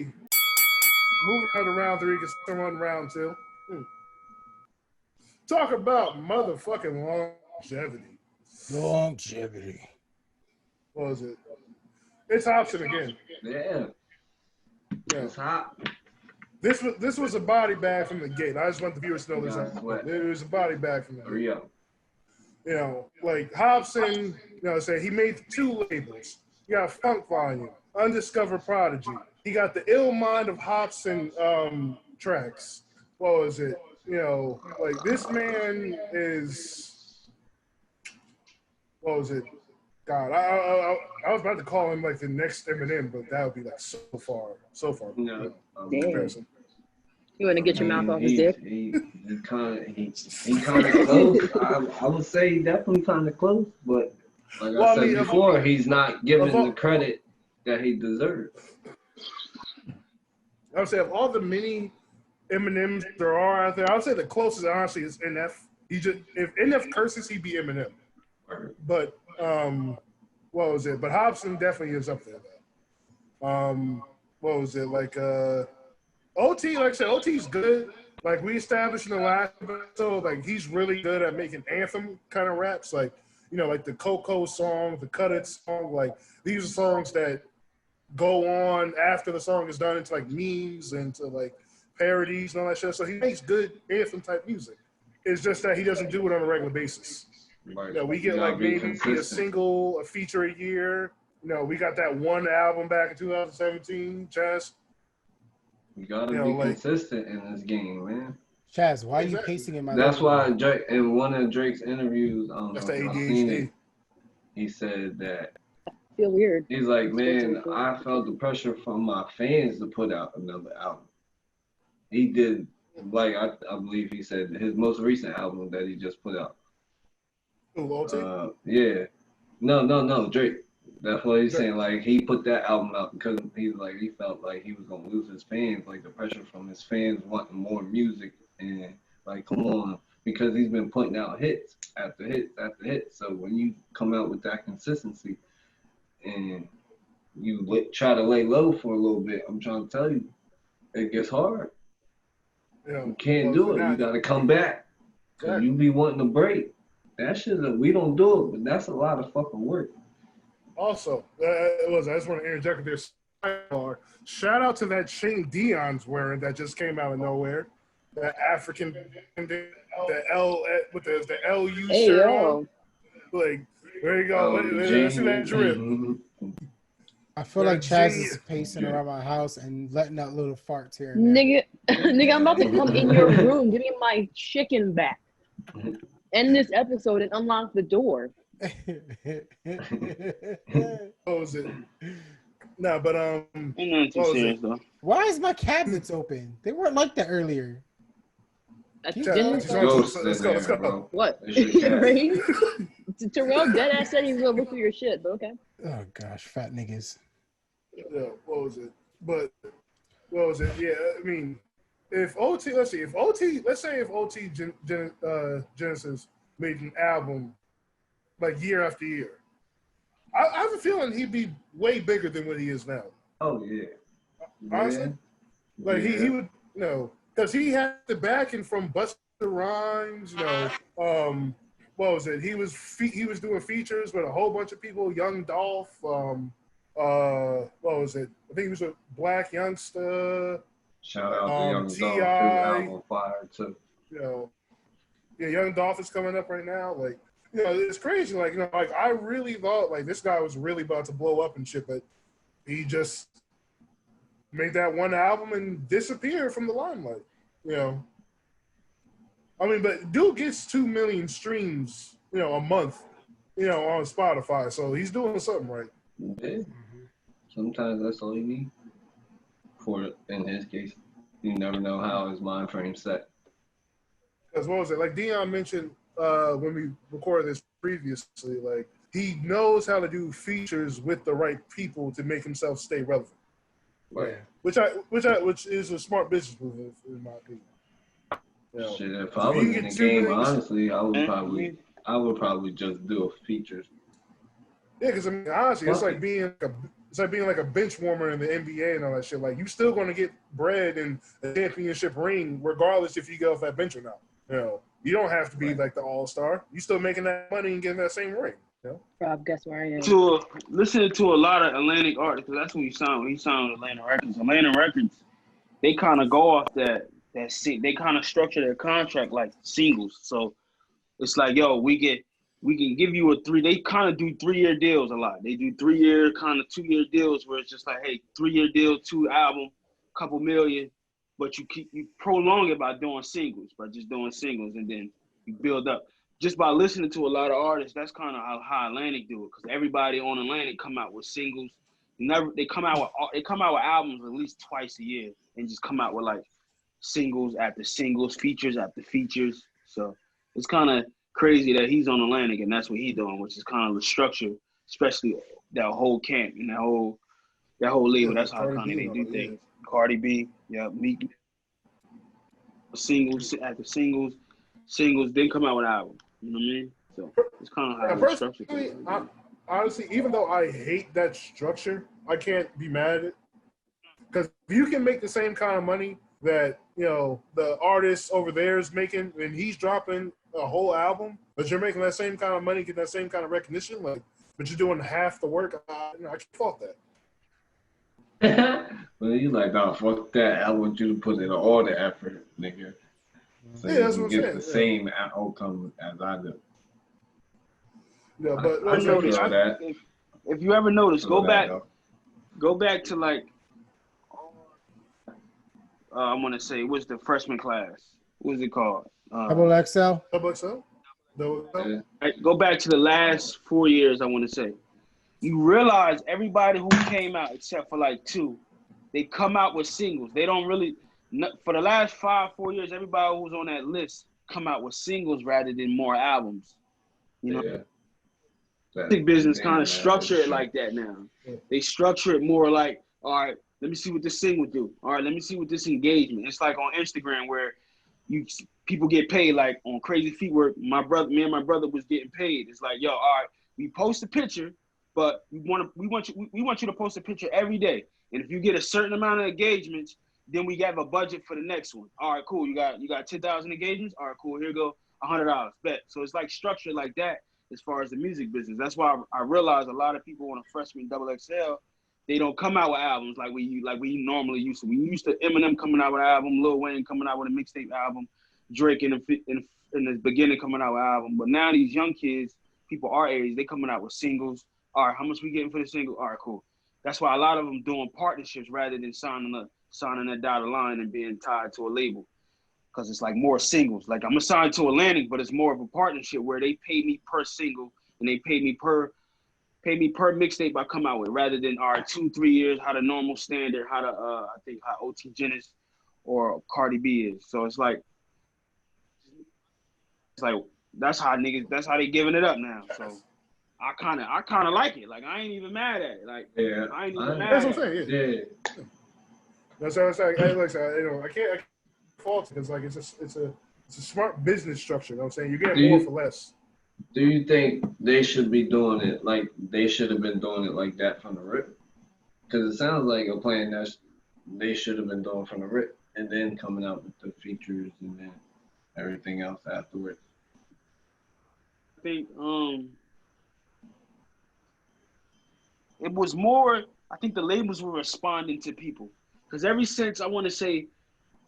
Speaker 4: Moving on to round 3, because someone on round 2. Talk about motherfucking longevity.
Speaker 3: Longevity.
Speaker 4: What was it? It's Hopsin again.
Speaker 6: Yeah.
Speaker 4: Yeah.
Speaker 6: It's hot.
Speaker 4: This was a body bag from the gate. I just want the viewers to know this. It was a body bag from the gate.
Speaker 6: Rio.
Speaker 4: You know, like Hopsin, say he made 2 labels. You got Funk Volume, Undiscovered Prodigy. He got the Ill Mind of Hopsin tracks. What was it? Like this man is. What was it? God, I was about to call him like the next Eminem, but that would be like so far.
Speaker 6: No.
Speaker 5: Damn. You want to get your mouth off his dick?
Speaker 6: He kind of close. I would say definitely kind of close, but like I said before, he's not given the credit that he deserves.
Speaker 4: I would say of all the many Eminems there are out there, I would say the closest honestly is NF. If NF curses, he'd be Eminem. But what was it? But Hopsin definitely is up there. What was it like? OT, like I said, OT's good. Like we established in the last episode, like he's really good at making anthem kind of raps. Like like the Coco song, the Cut It song. Like these are songs that go on after the song is done into like memes and to like parodies and all that shit. So he makes good anthem type music. It's just that he doesn't do it on a regular basis.
Speaker 6: Right.
Speaker 4: We get like maybe a single, a feature a year. We got that one album back in 2017, Chaz.
Speaker 6: You gotta be consistent in this game, man.
Speaker 3: Chaz, why are you pacing in my
Speaker 6: That's why Drake, in one of Drake's interviews,
Speaker 4: that's the ADHD.
Speaker 6: He said that
Speaker 5: feel weird.
Speaker 6: He's like, man, I felt the pressure from my fans to put out another album. He did, like, I believe he said his most recent album that he just put out. Yeah. No, Drake. That's what he's saying. Like, he put that album out because he felt like he was gonna lose his fans, like the pressure from his fans wanting more music and like, come on, because he's been putting out hits after hits after hits. So when you come out with that consistency and you try to lay low for a little bit, I'm trying to tell you, it gets hard. You can't do it. You gotta come back. Cause you be wanting to break. That shit, we don't do it, but that's a lot of fucking work.
Speaker 4: Also, I just want to interject with this. Shout out to that chain Dion's wearing that just came out of nowhere. The African, the L with the LU shirt on. Like, there you go. Let's see that drip.
Speaker 3: I feel like Chaz is pacing around my house and letting out little farts here and there.
Speaker 5: Nigga, I'm about to come in your room. Give me my chicken back. End this episode and unlock the door.
Speaker 4: What was it? No, but
Speaker 8: ain't nothing too serious though.
Speaker 3: Why is my cabinets open? They weren't like that earlier.
Speaker 4: Let's go.
Speaker 5: What? Right? Terrell deadass said he's gonna look through your shit, but okay.
Speaker 3: Oh gosh, fat niggas.
Speaker 4: Yeah, what was it? But what was it? Yeah, I mean, if OT Genasis made an album like year after year, I have a feeling he'd be way bigger than what he is now.
Speaker 6: Oh yeah.
Speaker 4: Honestly, like he would, because he had the backing from Busta Rhymes, what was it? He was doing features with a whole bunch of people, Young Dolph, what was it? I think he was a Black Youngster.
Speaker 6: Shout out to Young Dolph, his album fire too.
Speaker 4: Young Dolph is coming up right now. Like, it's crazy. Like, like I really thought like this guy was really about to blow up and shit, but he just made that one album and disappeared from the limelight. I mean, but dude gets 2 million streams, a month, on Spotify. So he's doing something right.
Speaker 6: Yeah. Sometimes that's all you need. In his case, you never know how his mind frame's set.
Speaker 4: Because what was it? Like Dion mentioned when we recorded this previously, like he knows how to do features with the right people to make himself stay relevant.
Speaker 6: Right.
Speaker 4: Which is a smart business move in my opinion.
Speaker 6: Shit, if I was in the game, honestly, I would probably just do a features.
Speaker 4: Yeah, because I mean, honestly, it's like being like a bench warmer in the NBA and all that shit. Like you still going to get bread and a championship ring, regardless if you go off that bench or not. You don't have to be like the all-star. You still making that money and getting that same ring.
Speaker 5: Rob, guess where I am.
Speaker 8: Listening to a lot of Atlantic artists, because that's what he signed. When he signed with Atlantic Records. Atlantic Records, they kind of go off that they kind of structure their contract like singles. So it's like, yo, we can give you they kind of do 3-year deals a lot. They do 3-year, kind of 2-year deals where it's just like, hey, 3-year deal, 2 album, couple million, but you prolong it by doing singles, and then you build up. Just by listening to a lot of artists, that's kind of how Atlantic do it, because everybody on Atlantic come out with singles. They come out with albums at least twice a year, and just come out with like singles after singles, features after features. So it's kind of crazy that he's on Atlantic and that's what he's doing, which is kind of the structure, especially that whole camp and that whole label. That's how kind of they do things. Cardi B, Meek, singles after singles, then come out with albums. You know what I mean? So it's kind of how the structure.
Speaker 4: Honestly, even though I hate that structure, I can't be mad at it. Because if you can make the same kind of money that, the artist over there is making, and he's dropping a whole album, but you're making that same kind of money, getting that same kind of recognition, but you're doing half the work, I can't fault
Speaker 6: that. Well, you like, nah, fuck that. I want you to put in all the effort, nigga. So
Speaker 4: Yeah, that's what I'm
Speaker 6: get
Speaker 4: saying.
Speaker 6: the same outcome as I do.
Speaker 4: Yeah, but
Speaker 6: I noticed
Speaker 8: I-
Speaker 6: that.
Speaker 8: If you ever notice,
Speaker 6: Feel
Speaker 8: go
Speaker 6: that,
Speaker 8: back
Speaker 6: though.
Speaker 8: to like I want to say, what's the freshman class? What's it called?
Speaker 3: Double XL.
Speaker 4: Double XL?
Speaker 6: Yeah.
Speaker 8: Go back to the last 4 years, I want to say. You realize everybody who came out, except for like 2, they come out with singles. They don't really, for the last 4 years, everybody who's on that list come out with singles rather than more albums. You know?
Speaker 6: Yeah.
Speaker 8: Music business kind of structure it like that now. They structure it more like, all right, let me see what this single do. All right, let me see what this engagement. It's like on Instagram where people get paid. Like on Crazy Feet, where me and my brother was getting paid. It's like, yo, all right, we post a picture, but we want you to post a picture every day. And if you get a certain amount of engagements, then we have a budget for the next one. All right, cool. You got 10,000 engagements. All right, cool. Here you go, $100. Bet. So it's like structured like that. As far as the music business, that's why I realized a lot of people on a freshman double XL, they don't come out with albums like we normally used to. We used to Eminem coming out with an album, Lil Wayne coming out with a mixtape album, Drake in the beginning coming out with an album. But now these young kids, people our age, they coming out with singles. All right, how much we getting for the single? All right, cool. That's why a lot of them doing partnerships rather than signing that dotted line and being tied to a label. Because it's like more singles. Like I'm assigned to Atlantic, but it's more of a partnership where they pay me per single and they pay me per mixtape I come out with, rather than 2-3 years how the normal standard, how I think how OT Genasis or Cardi B is. So it's like that's how they giving it up now. So I kinda like it. Like I ain't even mad at it. Like
Speaker 6: Yeah,
Speaker 8: I ain't even mad.
Speaker 4: That's what I'm saying.
Speaker 6: Yeah.
Speaker 4: That's what I'm saying. I can't fault it because like it's a smart business structure. You know what I'm saying? You get more for less.
Speaker 6: Do you think they should be doing it like they should have been doing it like that from the rip? Because it sounds like a plan that they should have been doing from the rip and then coming out with the features and then everything else afterwards.
Speaker 8: I think it was more. I think the labels were responding to people because ever since I want to say.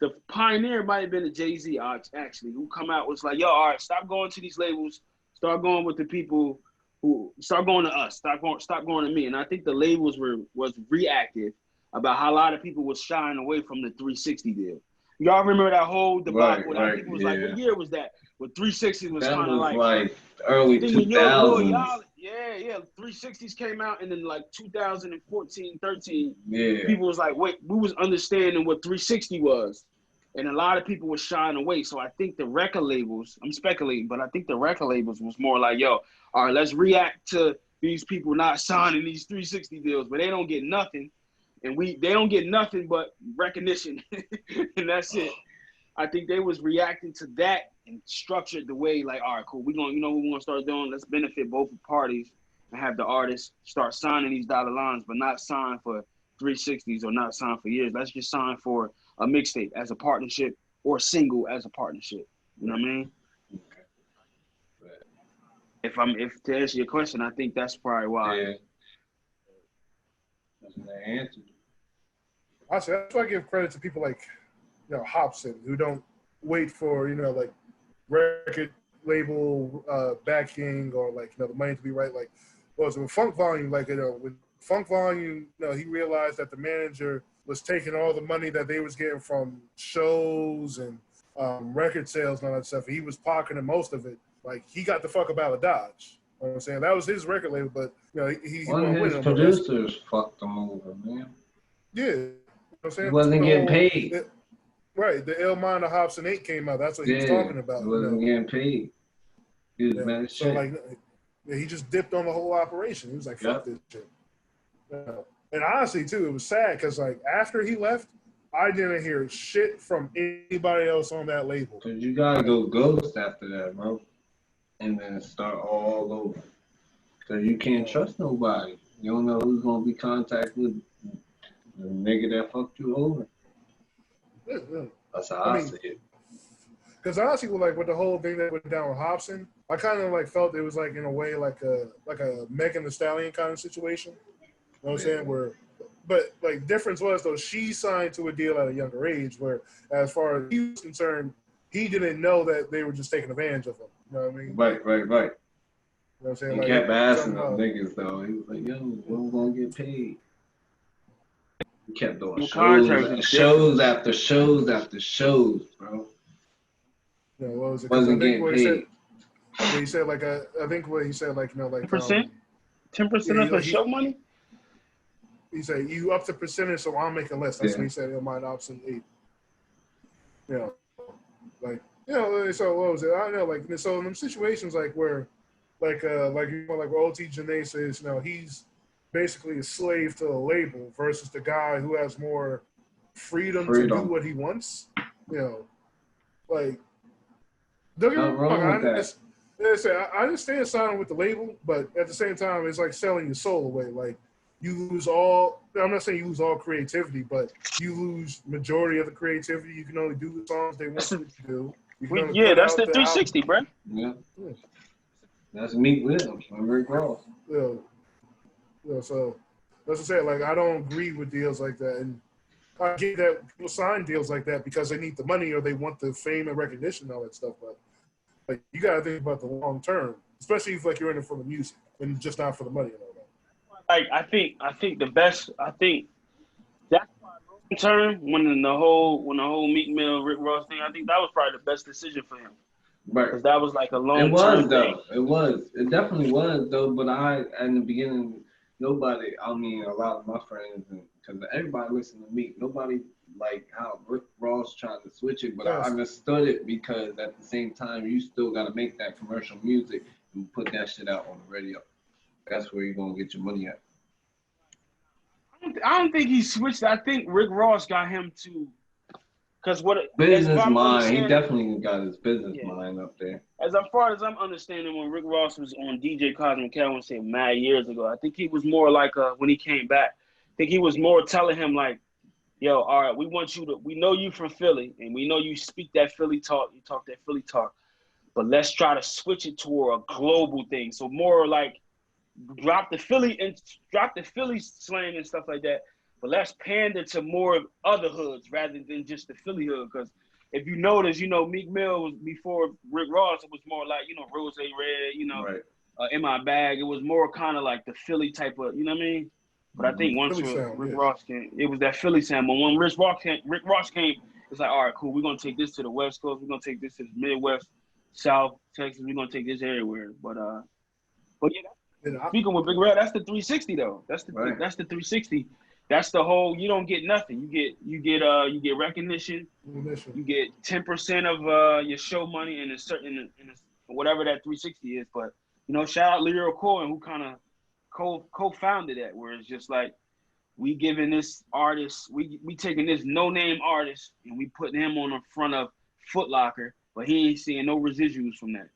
Speaker 8: The pioneer might have been the Jay-Z, actually, who come out was like, yo, all right, stop going to these labels, start going with the people who start going to us, stop going to me. And I think the labels was reactive about how a lot of people was shying away from the 360 deal. Y'all remember that whole debacle? I think it was like, what year was that? Where 360 was kind of like
Speaker 6: early 2000s.
Speaker 8: Yeah. 360s came out, and then like 2014, 13,
Speaker 6: yeah.
Speaker 8: People was like, wait, we was understanding what 360 was. And a lot of people were shying away. So I think the record labels, I'm speculating, but I think the record labels was more like, yo, all right, let's react to these people not signing these 360 deals, but they don't get nothing. And they don't get nothing but recognition. And that's it. I think they was reacting to that and structured the way like, all right, cool. We're going to start doing? Let's benefit both parties and have the artists start signing these dotted lines, but not sign for 360s or not sign for years. Let's just sign for a mixtape as a partnership or a single as a partnership. You know what I mean? Okay. If to answer your question, I think that's probably why.
Speaker 6: Yeah. That's the answer.
Speaker 4: Honestly, that's why I give credit to people like, Hopsin, who don't wait for, like record label backing or like, the money to be right. Like, with Funk Volume, like, with Funk Volume, he realized that the manager was taking all the money that they was getting from shows and record sales and all that stuff. He was pocketing most of it. Like, he got the fuck up out of Dodge. You know what I'm saying? That was his record label, but, he
Speaker 6: one of his producers fucked him over, man.
Speaker 4: Yeah. You know what I'm saying?
Speaker 6: He wasn't getting paid.
Speaker 4: Right. The El Minor Hopsin 8 came out. That's what he was talking about.
Speaker 6: He wasn't getting paid. He was mad as shit.
Speaker 4: So, like, he just dipped on the whole operation. He was like, fuck this shit. And honestly, too, it was sad because, like, after he left, I didn't hear shit from anybody else on that label.
Speaker 6: Because you got to go ghost after that, bro. And then start all over. Because you can't trust nobody. You don't know who's gonna be contacting the nigga that fucked you over.
Speaker 4: Yeah.
Speaker 6: That's how I see it.
Speaker 4: Because honestly, with the whole thing that went down with Hopsin, I kind of like felt it was like in a way like a Megan Thee Stallion kind of situation. You know what I'm saying? But like difference was though she signed to a deal at a younger age, where as far as he was concerned, he didn't know that they were just taking advantage of him. You know what I mean?
Speaker 6: Right.
Speaker 4: You know what I'm saying?
Speaker 6: He kept asking them niggas though. He was like, "Yo, when we gonna get paid?" He kept doing shows after shows after shows, bro.
Speaker 4: Yeah, what was it?
Speaker 6: Wasn't getting paid.
Speaker 4: He said like I think what he said like
Speaker 8: 10%, 10% of the show money.
Speaker 4: He said you up the percentage, so I'll make a list. That's what he said in my option 8. So what was it? I don't know, so in them situations where like OT Genasis, he's basically a slave to a label versus the guy who has more freedom. To do what he wants. Don't get me wrong. I understand signing with the label, but at the same time, it's like selling your soul away. Like you lose all. I'm not saying you lose all creativity, but you lose majority of the creativity. You can only do the songs they want you to do.
Speaker 8: That's the 360, bro.
Speaker 6: Yeah. That's Meek Will and Rick Ross.
Speaker 4: So that's what I said. Like I don't agree with deals like that, and I get that people sign deals like that because they need the money or they want the fame and recognition and all that stuff. But you gotta think about the long term, especially if you're in it for the music and just not for the money and all that.
Speaker 8: I think the best. I think that's why long term when the whole Meek Mill Rick Ross thing. I think that was probably the best decision for him.
Speaker 6: Right.
Speaker 8: Because that was like a long
Speaker 6: term. It was though.
Speaker 8: Thing.
Speaker 6: It was. It definitely was though. But in the beginning, nobody. I mean, a lot of my friends, because everybody listened to Meek. Nobody like how Rick Ross tried to switch it, but I understood it because at the same time, you still got to make that commercial music and put that shit out on the radio. That's where you're gonna get your money at.
Speaker 8: I don't think he switched. I think Rick Ross got him to, because
Speaker 6: business mind. He definitely got his business mind up there.
Speaker 8: As far as I'm understanding, when Rick Ross was on DJ Cosmic Cal, I want to say mad years ago, I think he was more like when he came back. I think he was more telling him like, "Yo, all right, we know you from Philly, and we know you speak that Philly talk. You talk that Philly talk, but let's try to switch it toward a global thing. So more like." Drop the Philly slang and stuff like that, but let's pander to more of other hoods rather than just the Philly hood. Because if you notice, Meek Mill was before Rick Ross. It was more like Rose Red,
Speaker 6: right.
Speaker 8: In My Bag. It was more kind of like the Philly type of, you know what I mean? But I think once Rick Ross came, it was that Philly sound. But when Rick Ross came, it's like, all right, cool. We're gonna take this to the West Coast. We're gonna take this to the Midwest, South Texas. We're gonna take this everywhere. But yeah. Speaking with Big Red, that's the 360 though. That's the 360. That's the whole. You don't get nothing. You get recognition. You get 10% of your show money in a certain whatever that 360 is. But shout out lyrical and who kind of co-founded that, where it's just like we giving this artist, we taking this no-name artist and we putting him on the front of Foot Locker, but he ain't seeing no residuals from that.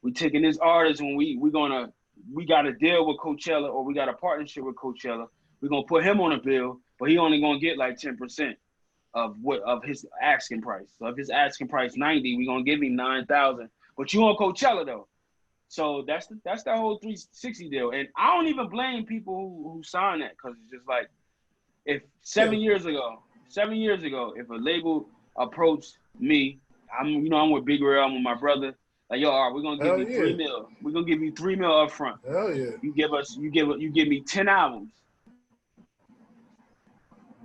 Speaker 8: We taking this artist and we got a deal with Coachella or we got a partnership with Coachella. We're going to put him on a bill, but he only going to get like 10% of his asking price. So if his asking price $90, we're going to give him $9,000. But you on Coachella though. So that's the whole 360 deal. And I don't even blame people who sign that, because it's just like, if 7 years ago, if a label approached me, I'm with Big Real, I'm with my brother. Like, yo, all right, we're gonna give you $3 million. We're gonna give you $3 million up front.
Speaker 4: Hell yeah.
Speaker 8: You give me 10 albums.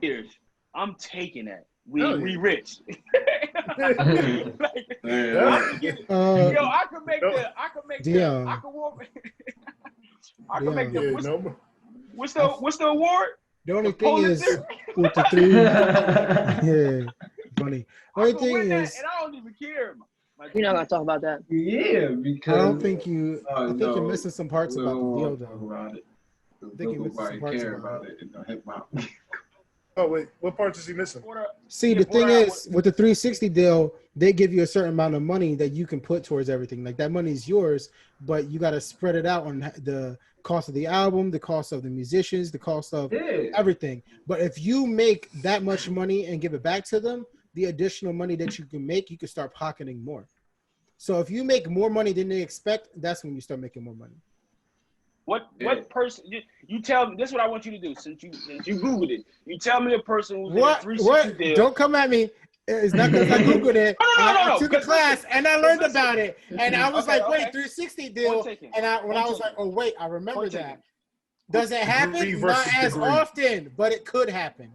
Speaker 8: Years. I'm taking that. We rich.
Speaker 4: Yeah.
Speaker 8: Yo, I can make what's the award?
Speaker 3: The only thing is with the 3 yeah, funny. The only thing is,
Speaker 8: and I don't even care.
Speaker 5: You're not gonna talk about that.
Speaker 6: Yeah, because
Speaker 3: I don't think you. I think you're missing some parts about the deal, though.
Speaker 6: I
Speaker 3: think you're missing some parts about
Speaker 6: it in the hip hop.
Speaker 4: Oh wait, what parts is he missing?
Speaker 3: See, the thing is, with the 360 deal, they give you a certain amount of money that you can put towards everything. Like that money is yours, but you got to spread it out on the cost of the album, the cost of the musicians, the cost of everything. But if you make that much money and give it back to them, the additional money that you can make, you can start pocketing more. So if you make more money than they expect, that's when you start making more money.
Speaker 8: What person you tell me? This is what I want you to do. Since you Googled it, you tell me a person who's in a 360 deal.
Speaker 3: Don't come at me. It's not because I Googled it.
Speaker 8: No.
Speaker 3: I took a class and I learned about it, and I was like, wait, 360 deal. And I was like, oh wait, I remember that. Does it happen? Not as often, but it could happen.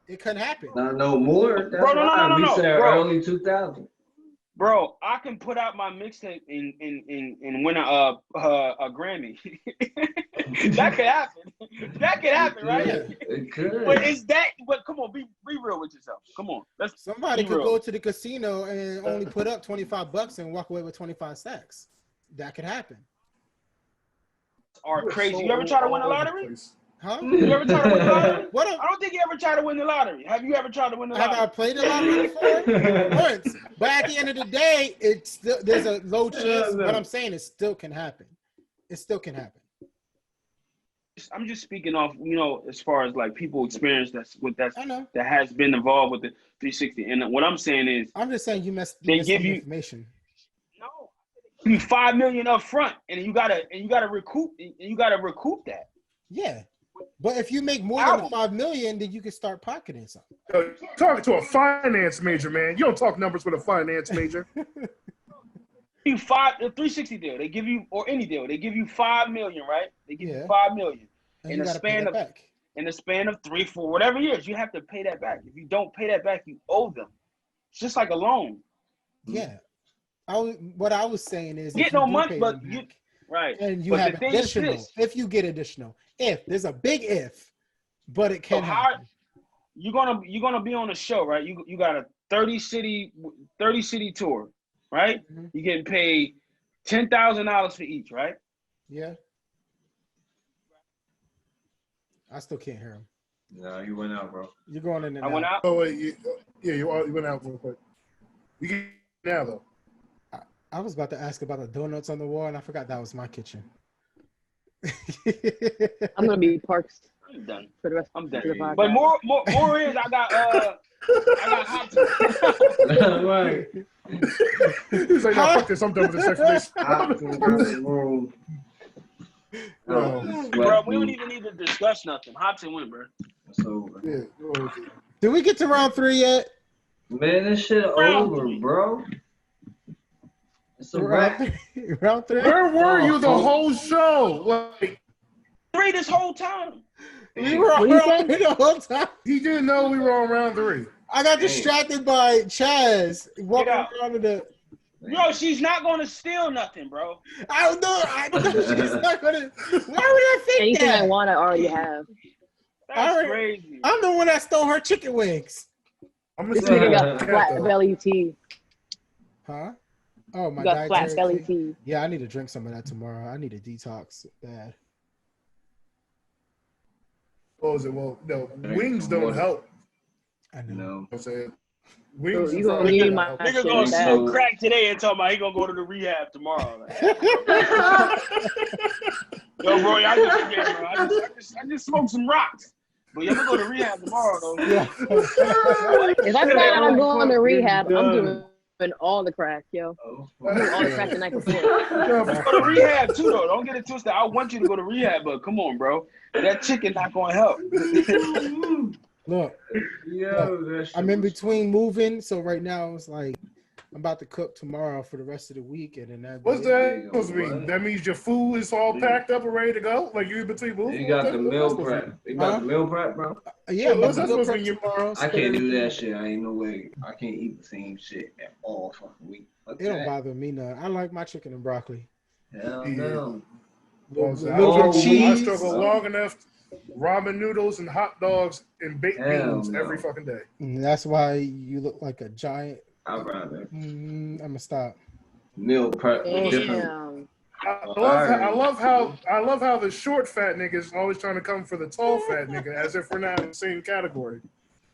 Speaker 3: It could happen.
Speaker 6: Not no more. That's
Speaker 8: No.
Speaker 6: We said early 2000.
Speaker 8: Bro, I can put out my mixtape and win a Grammy. That could happen. That could happen, right?
Speaker 6: Yeah, it could.
Speaker 8: But come on, be real with yourself. Come on.
Speaker 3: Somebody could go to the casino and only put up $25 and walk away with 25 stacks. That could happen.
Speaker 8: Are crazy. You ever try to win the lottery?
Speaker 3: Huh?
Speaker 8: You ever try to win the lottery? I don't think you ever tried to win the lottery. Have you ever tried to win the lottery?
Speaker 3: Have I played the lottery before? Once. But at the end of the day, it's still, there's a low chance. What I'm saying, it still can happen. It still can happen.
Speaker 8: I'm just speaking off, as far as like people experience that has been involved with the 360. And what I'm saying is,
Speaker 3: I'm just saying you
Speaker 8: they give you
Speaker 3: information.
Speaker 8: No, you $5 million up front, and you gotta recoup that.
Speaker 3: Yeah. But if you make more than $5 million, then you can start pocketing something.
Speaker 4: Talking to a finance major, man. You don't talk numbers with a finance major.
Speaker 8: You a 360 deal. They give you, or any deal, they give you $5 million, right? They give you $5 million in a span of 3, 4, whatever years. You have to pay that back. If you don't pay that back, you owe them. It's just like a loan.
Speaker 3: Yeah. What I was saying is,
Speaker 8: get no money, but right.
Speaker 3: And you have additional. If you get additional, there's a big if, but it can happen.
Speaker 8: You're gonna be on a show, right? You got a 30 city tour, right? Mm-hmm. You're getting paid $10,000 for each, right?
Speaker 3: Yeah. I still can't hear him.
Speaker 6: No, you went out, bro.
Speaker 3: You're going in and out.
Speaker 8: I went out.
Speaker 4: Oh wait, you went out real quick. You get now though.
Speaker 3: I was about to ask about the donuts on the wall, and I forgot that was my kitchen.
Speaker 5: I'm gonna be parked.
Speaker 8: I'm done.
Speaker 5: For the rest.
Speaker 8: I'm done.
Speaker 5: Of the podcast.
Speaker 8: But more is I got Hopsin.
Speaker 6: Right.
Speaker 4: He's like, fuck this. I'm done with this explanation.
Speaker 8: Bro, we don't even need to discuss nothing. Hopsin win, bro.
Speaker 6: It's over.
Speaker 4: Yeah.
Speaker 3: Did we get to round 3 yet?
Speaker 6: Man, this shit over, bro. It's a wrap.
Speaker 3: Round 3?
Speaker 4: Where were you the whole show? Like
Speaker 8: 3 this whole time.
Speaker 3: We were on round 3 the whole time.
Speaker 4: He didn't know we were on round 3.
Speaker 3: I got distracted by Chaz walking around the.
Speaker 8: Bro, she's not gonna steal nothing, bro.
Speaker 3: I don't know. I know she's not gonna. Why would I think
Speaker 5: anything
Speaker 3: that?
Speaker 5: I want, I already have.
Speaker 8: That's crazy.
Speaker 3: I'm the one that stole her chicken wings.
Speaker 4: I'm
Speaker 5: This nigga got flat belly tea.
Speaker 3: Huh? Oh, my
Speaker 5: got flat belly tea.
Speaker 3: Yeah, I need to drink some of that tomorrow. I need a detox bad.
Speaker 4: What was it? Well, no, wings don't help.
Speaker 3: I know.
Speaker 4: I'm saying wings.
Speaker 5: You gonna need my
Speaker 8: nigga gonna smoke crack today and talking about he gonna go to the rehab tomorrow. Like, yo, bro, I just smoked some rocks. But you're gonna go to rehab tomorrow, though.
Speaker 3: Yeah.
Speaker 5: If I find out I'm going to rehab, I'm doing all the crack, yo. I'm doing all the crack the night before.
Speaker 8: Go to rehab too, though. Don't get it twisted. I want you to go to rehab, but come on, bro. That chicken not gonna help.
Speaker 3: Look, I'm in between moving, so right now it's like I'm about to cook tomorrow for the rest of the week, and then
Speaker 4: what's that supposed to mean? That means your food is all packed up and ready to go, like you in between moves.
Speaker 6: You got the meal prep. You got the meal prep, bro.
Speaker 3: Yeah,
Speaker 4: what's that supposed to mean?
Speaker 3: Tomorrow.
Speaker 6: I can't do that shit. I ain't no way. I can't eat the same shit at all fucking week.
Speaker 3: It don't bother me none. I like my chicken and broccoli.
Speaker 6: Hell no.
Speaker 3: Little cheese.
Speaker 4: I struggle long enough. Ramen noodles and hot dogs and baked beans every fucking day.
Speaker 3: And that's why you look like a giant.
Speaker 6: I'd rather.
Speaker 3: I'm gonna stop.
Speaker 6: Meal prep.
Speaker 5: Damn.
Speaker 4: I love how the short fat niggas always trying to come for the tall fat nigga as if we're not in the same category.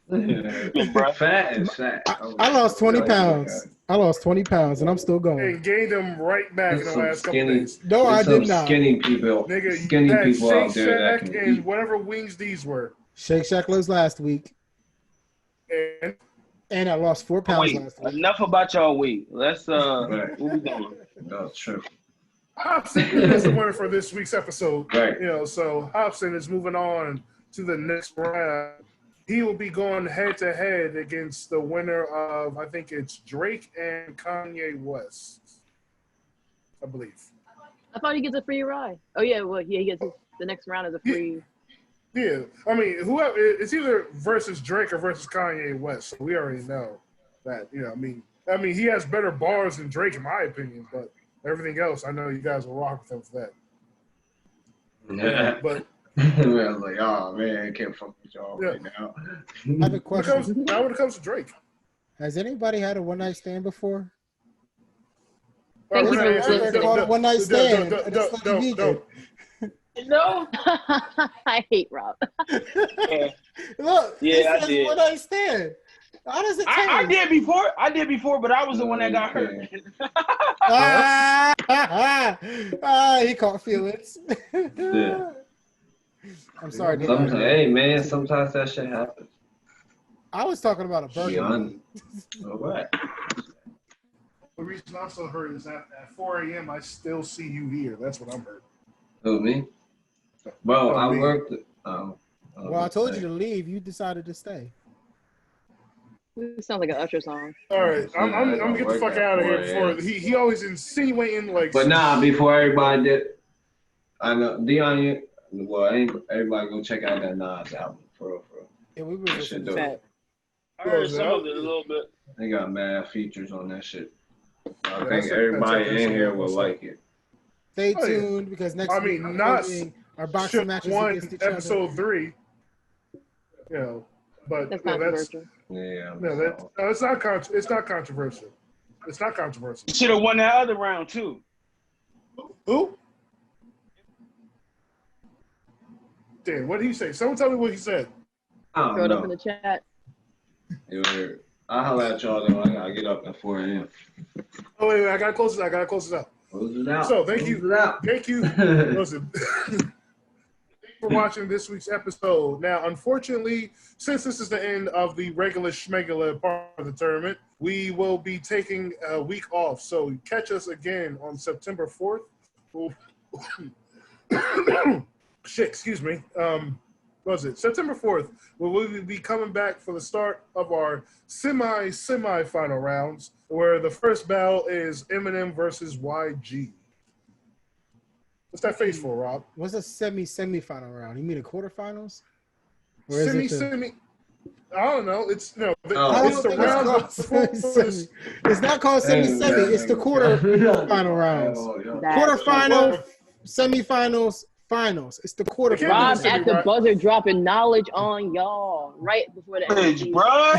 Speaker 6: Fat is fat.
Speaker 3: I lost 20 pounds. I lost 20 pounds, and I'm still going.
Speaker 4: And gained them right back in the last couple days.
Speaker 3: No, I did not.
Speaker 6: Skinny people.
Speaker 4: Nigga,
Speaker 6: Skinny
Speaker 4: you had
Speaker 6: people
Speaker 4: Shake
Speaker 6: out there that
Speaker 4: Shack
Speaker 6: can
Speaker 4: and
Speaker 6: eat.
Speaker 4: whatever wings these were.
Speaker 3: Shake Shack was last week,
Speaker 4: And
Speaker 3: I lost 4 pounds
Speaker 8: Wait,
Speaker 3: last week.
Speaker 8: enough about y'all weight. Let's what we doing?
Speaker 6: That's true.
Speaker 4: Hopsin is the winner for this week's episode.
Speaker 6: Right.
Speaker 4: You know, so Hopsin is moving on to the next round. He will be going head to head against the winner of, I think it's Drake and Kanye West, I believe.
Speaker 5: I thought he gets a free ride. Oh yeah, well yeah, he gets the next round is a free.
Speaker 4: Yeah, I mean, whoever it's either versus Drake or versus Kanye West. So we already know that. You know, I mean, he has better bars than Drake in my opinion, but everything else, I know you guys will rock with him for that.
Speaker 6: Yeah.
Speaker 4: But
Speaker 6: I was like, oh man, I can't fuck with y'all right now.
Speaker 3: I have a question.
Speaker 4: when it comes to Drake,
Speaker 3: Has anybody had a one-night stand before?
Speaker 5: Thank you for listening.
Speaker 3: One night stand.
Speaker 4: Don't.
Speaker 5: No, I hate Rob.
Speaker 8: Yeah,
Speaker 3: Look,
Speaker 8: Yeah, I
Speaker 3: it says
Speaker 8: did.
Speaker 3: one night stand. How does it change?
Speaker 8: I did before, but I was the one that got hurt.
Speaker 3: He caught feelings.
Speaker 6: Yeah.
Speaker 3: I'm sorry. Nick.
Speaker 6: Sometimes, hey man, sometimes that shit happens.
Speaker 3: I was talking about a
Speaker 6: Be
Speaker 3: burger.
Speaker 6: honest. All right.
Speaker 4: The reason I'm so hurt is that at 4 a.m. I still see you here. That's what I'm hurt.
Speaker 6: Who, me? Bro, I
Speaker 4: me.
Speaker 6: worked.
Speaker 3: Well, I told you to leave. You decided to stay.
Speaker 5: This sounds like an Usher song.
Speaker 4: All right, I'm gonna get the fuck out of here before he always insinuating like.
Speaker 6: But nah, before everybody did, I know Dion. Well, everybody go check out that Nas album for real.
Speaker 3: Yeah, we were
Speaker 6: That
Speaker 3: just
Speaker 6: shit dope.
Speaker 5: Fat.
Speaker 8: I heard some of it a little bit.
Speaker 6: They got mad features on that shit. I
Speaker 4: that's
Speaker 6: think
Speaker 4: a-
Speaker 6: everybody
Speaker 4: that's a-
Speaker 6: in here will like it.
Speaker 3: Stay
Speaker 4: Oh, yeah.
Speaker 3: tuned because next
Speaker 4: I
Speaker 3: week
Speaker 4: mean,
Speaker 3: we're
Speaker 4: not
Speaker 3: doing our boxing matches
Speaker 4: one
Speaker 3: against each other.
Speaker 4: episode 3. You know, but
Speaker 5: That's
Speaker 4: you know,
Speaker 5: controversial.
Speaker 6: Yeah.
Speaker 4: it's not controversial. It's not controversial.
Speaker 8: Should have won that other round too.
Speaker 4: Who? Dan, what did he say? Someone tell me what he said.
Speaker 6: I
Speaker 5: Throw it
Speaker 6: don't
Speaker 5: up in
Speaker 6: know.
Speaker 5: the chat.
Speaker 6: I'll holler at y'all though. I gotta get up at 4 a.m.
Speaker 4: Oh wait, I gotta close it out.
Speaker 6: Close it out.
Speaker 4: So thank
Speaker 6: Close
Speaker 4: you.
Speaker 6: it out.
Speaker 4: Thank you. Listen. For watching this week's episode. Now, unfortunately, since this is the end of the regular schmegula part of the tournament, we will be taking a week off. So catch us again on September 4th. Excuse me. What was it? September 4th, where we will be coming back for the start of our semi-final rounds, where the first battle is Eminem versus YG. What's that face for, Rob?
Speaker 3: What's a semi-final round? You mean the quarterfinals? Or is it the-
Speaker 4: Semi. I don't know. It's
Speaker 3: I
Speaker 4: it's
Speaker 3: don't
Speaker 4: the
Speaker 3: think it's
Speaker 4: round
Speaker 3: called
Speaker 4: before
Speaker 3: semi. It's not called semi-semi. It's the quarter-final rounds. Quarterfinal, semifinals, finals. It's the
Speaker 5: Rob
Speaker 3: quarterfinals.
Speaker 5: at the buzzer dropping knowledge on y'all right before the
Speaker 8: Bitch,
Speaker 5: MVP.
Speaker 8: bro.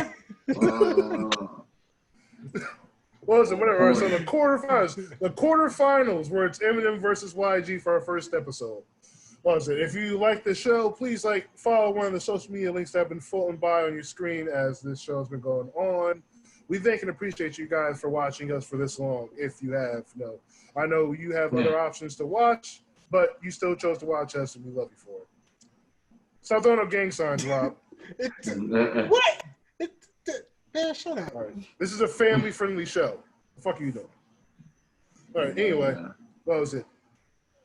Speaker 4: What was it? Whatever. So the quarterfinals, where it's Eminem versus YG for our first episode. What was it? If you like the show, please follow one of the social media links that have been floating by on your screen as this show has been going on. We thank and appreciate you guys for watching us for this long. If you have, I know you have other options to watch, but you still chose to watch us, and we love you for it. Stop throwing up gang signs, Rob.
Speaker 3: What? Man, shut up.
Speaker 4: All right. This is a family-friendly show. The fuck are you doing? All right. Anyway, what was it?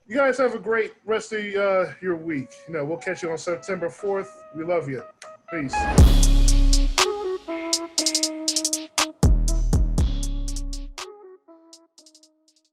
Speaker 4: You guys have a great rest of your week. We'll catch you on September 4th. We love you. Peace.